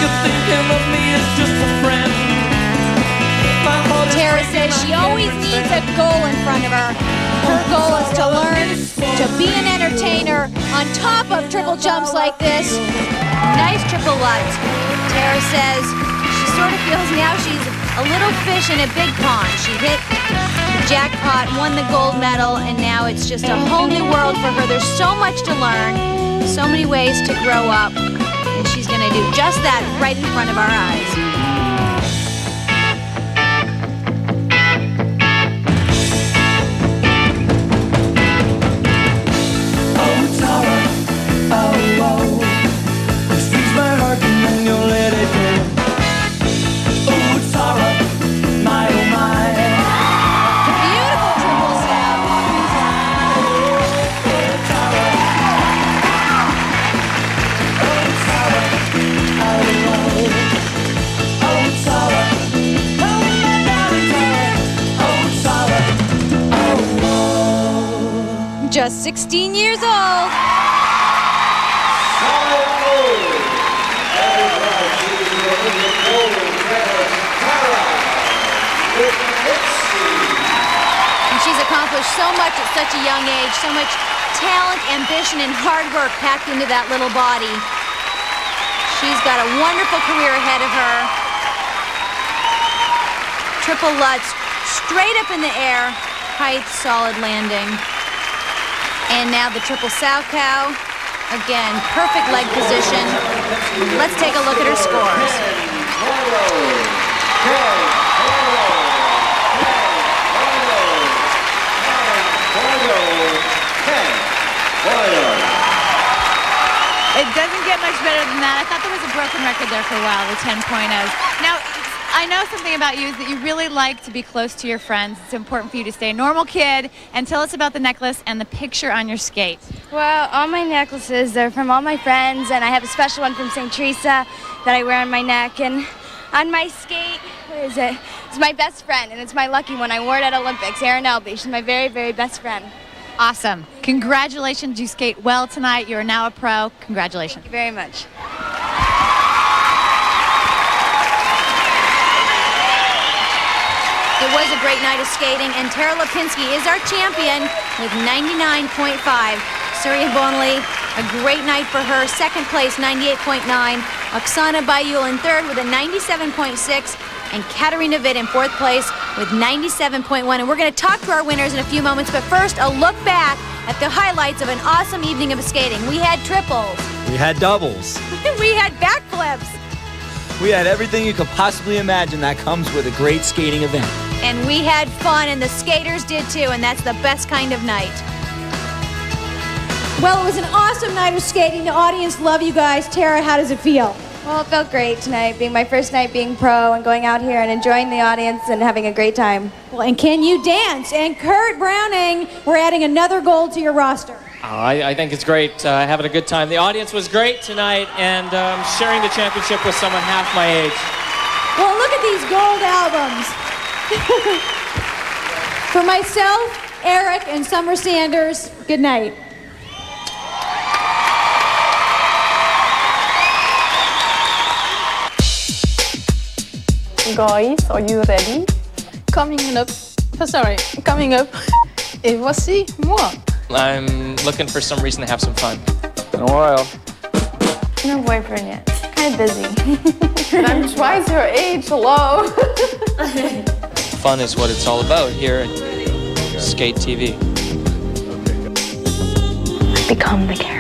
You're thinking of me as just a friend. Tara says she always needs a goal in front of her. Her goal is to learn to be an entertainer on top of triple jumps like this. Nice triple lutz. Tara says she sort of feels now she's a little fish in a big pond. She hit the jackpot, won the gold medal, and now it's just a whole new world for her. There's so much to learn, so many ways to grow up, and she's going to do just that right in front of our eyes. Just 16 years old. And she's accomplished so much at such a young age, so much talent, ambition, and hard work packed into that little body. She's got a wonderful career ahead of her. Triple lutz, straight up in the air, height, solid landing. And now the triple sow cow. Again, perfect leg position. Let's take a look at her scores. It doesn't get much better than that. I thought there was a broken record there for a while, the 10.0s. Now, I know something about you is that you really like to be close to your friends. It's important for you to stay a normal kid. And tell us about the necklace and the picture on your skate. Well, all my necklaces, they're from all my friends, and I have a special one from St. Teresa that I wear on my neck. And on my skate, what is it? It's my best friend, and it's my lucky one. I wore it at Olympics, Erin Elby. She's my very, very best friend. Awesome. Congratulations. You skate well tonight. You are now a pro. Congratulations. Thank you very much. It was a great night of skating, and Tara Lipinski is our champion with 99.5. Surya Bonley, a great night for her. Second place, 98.9. Oksana Bayul in third with a 97.6. And Katarina Witt in fourth place with 97.1. And we're going to talk to our winners in a few moments, but first, a look back at the highlights of an awesome evening of skating. We had triples. We had doubles. We had backflips. We had everything you could possibly imagine that comes with a great skating event. And we had fun, and the skaters did too, and that's the best kind of night. Well, it was an awesome night of skating. The audience love you guys. Tara, how does it feel? Well, it felt great tonight, being my first night being pro and going out here and enjoying the audience and having a great time. Well, and can you dance? And Kurt Browning, we're adding another goal to your roster. I think it's great, having a good time. The audience was great tonight, and sharing the championship with someone half my age. Well, look at these gold albums. For myself, Eric, and Summer Sanders, good night. Guys, are you ready? Coming up. Et voici moi. I'm looking for some reason to have some fun. In a while. No boyfriend yet. Kind of busy. I'm twice your age, hello. Fun is what it's all about here at Skate TV. Become the character.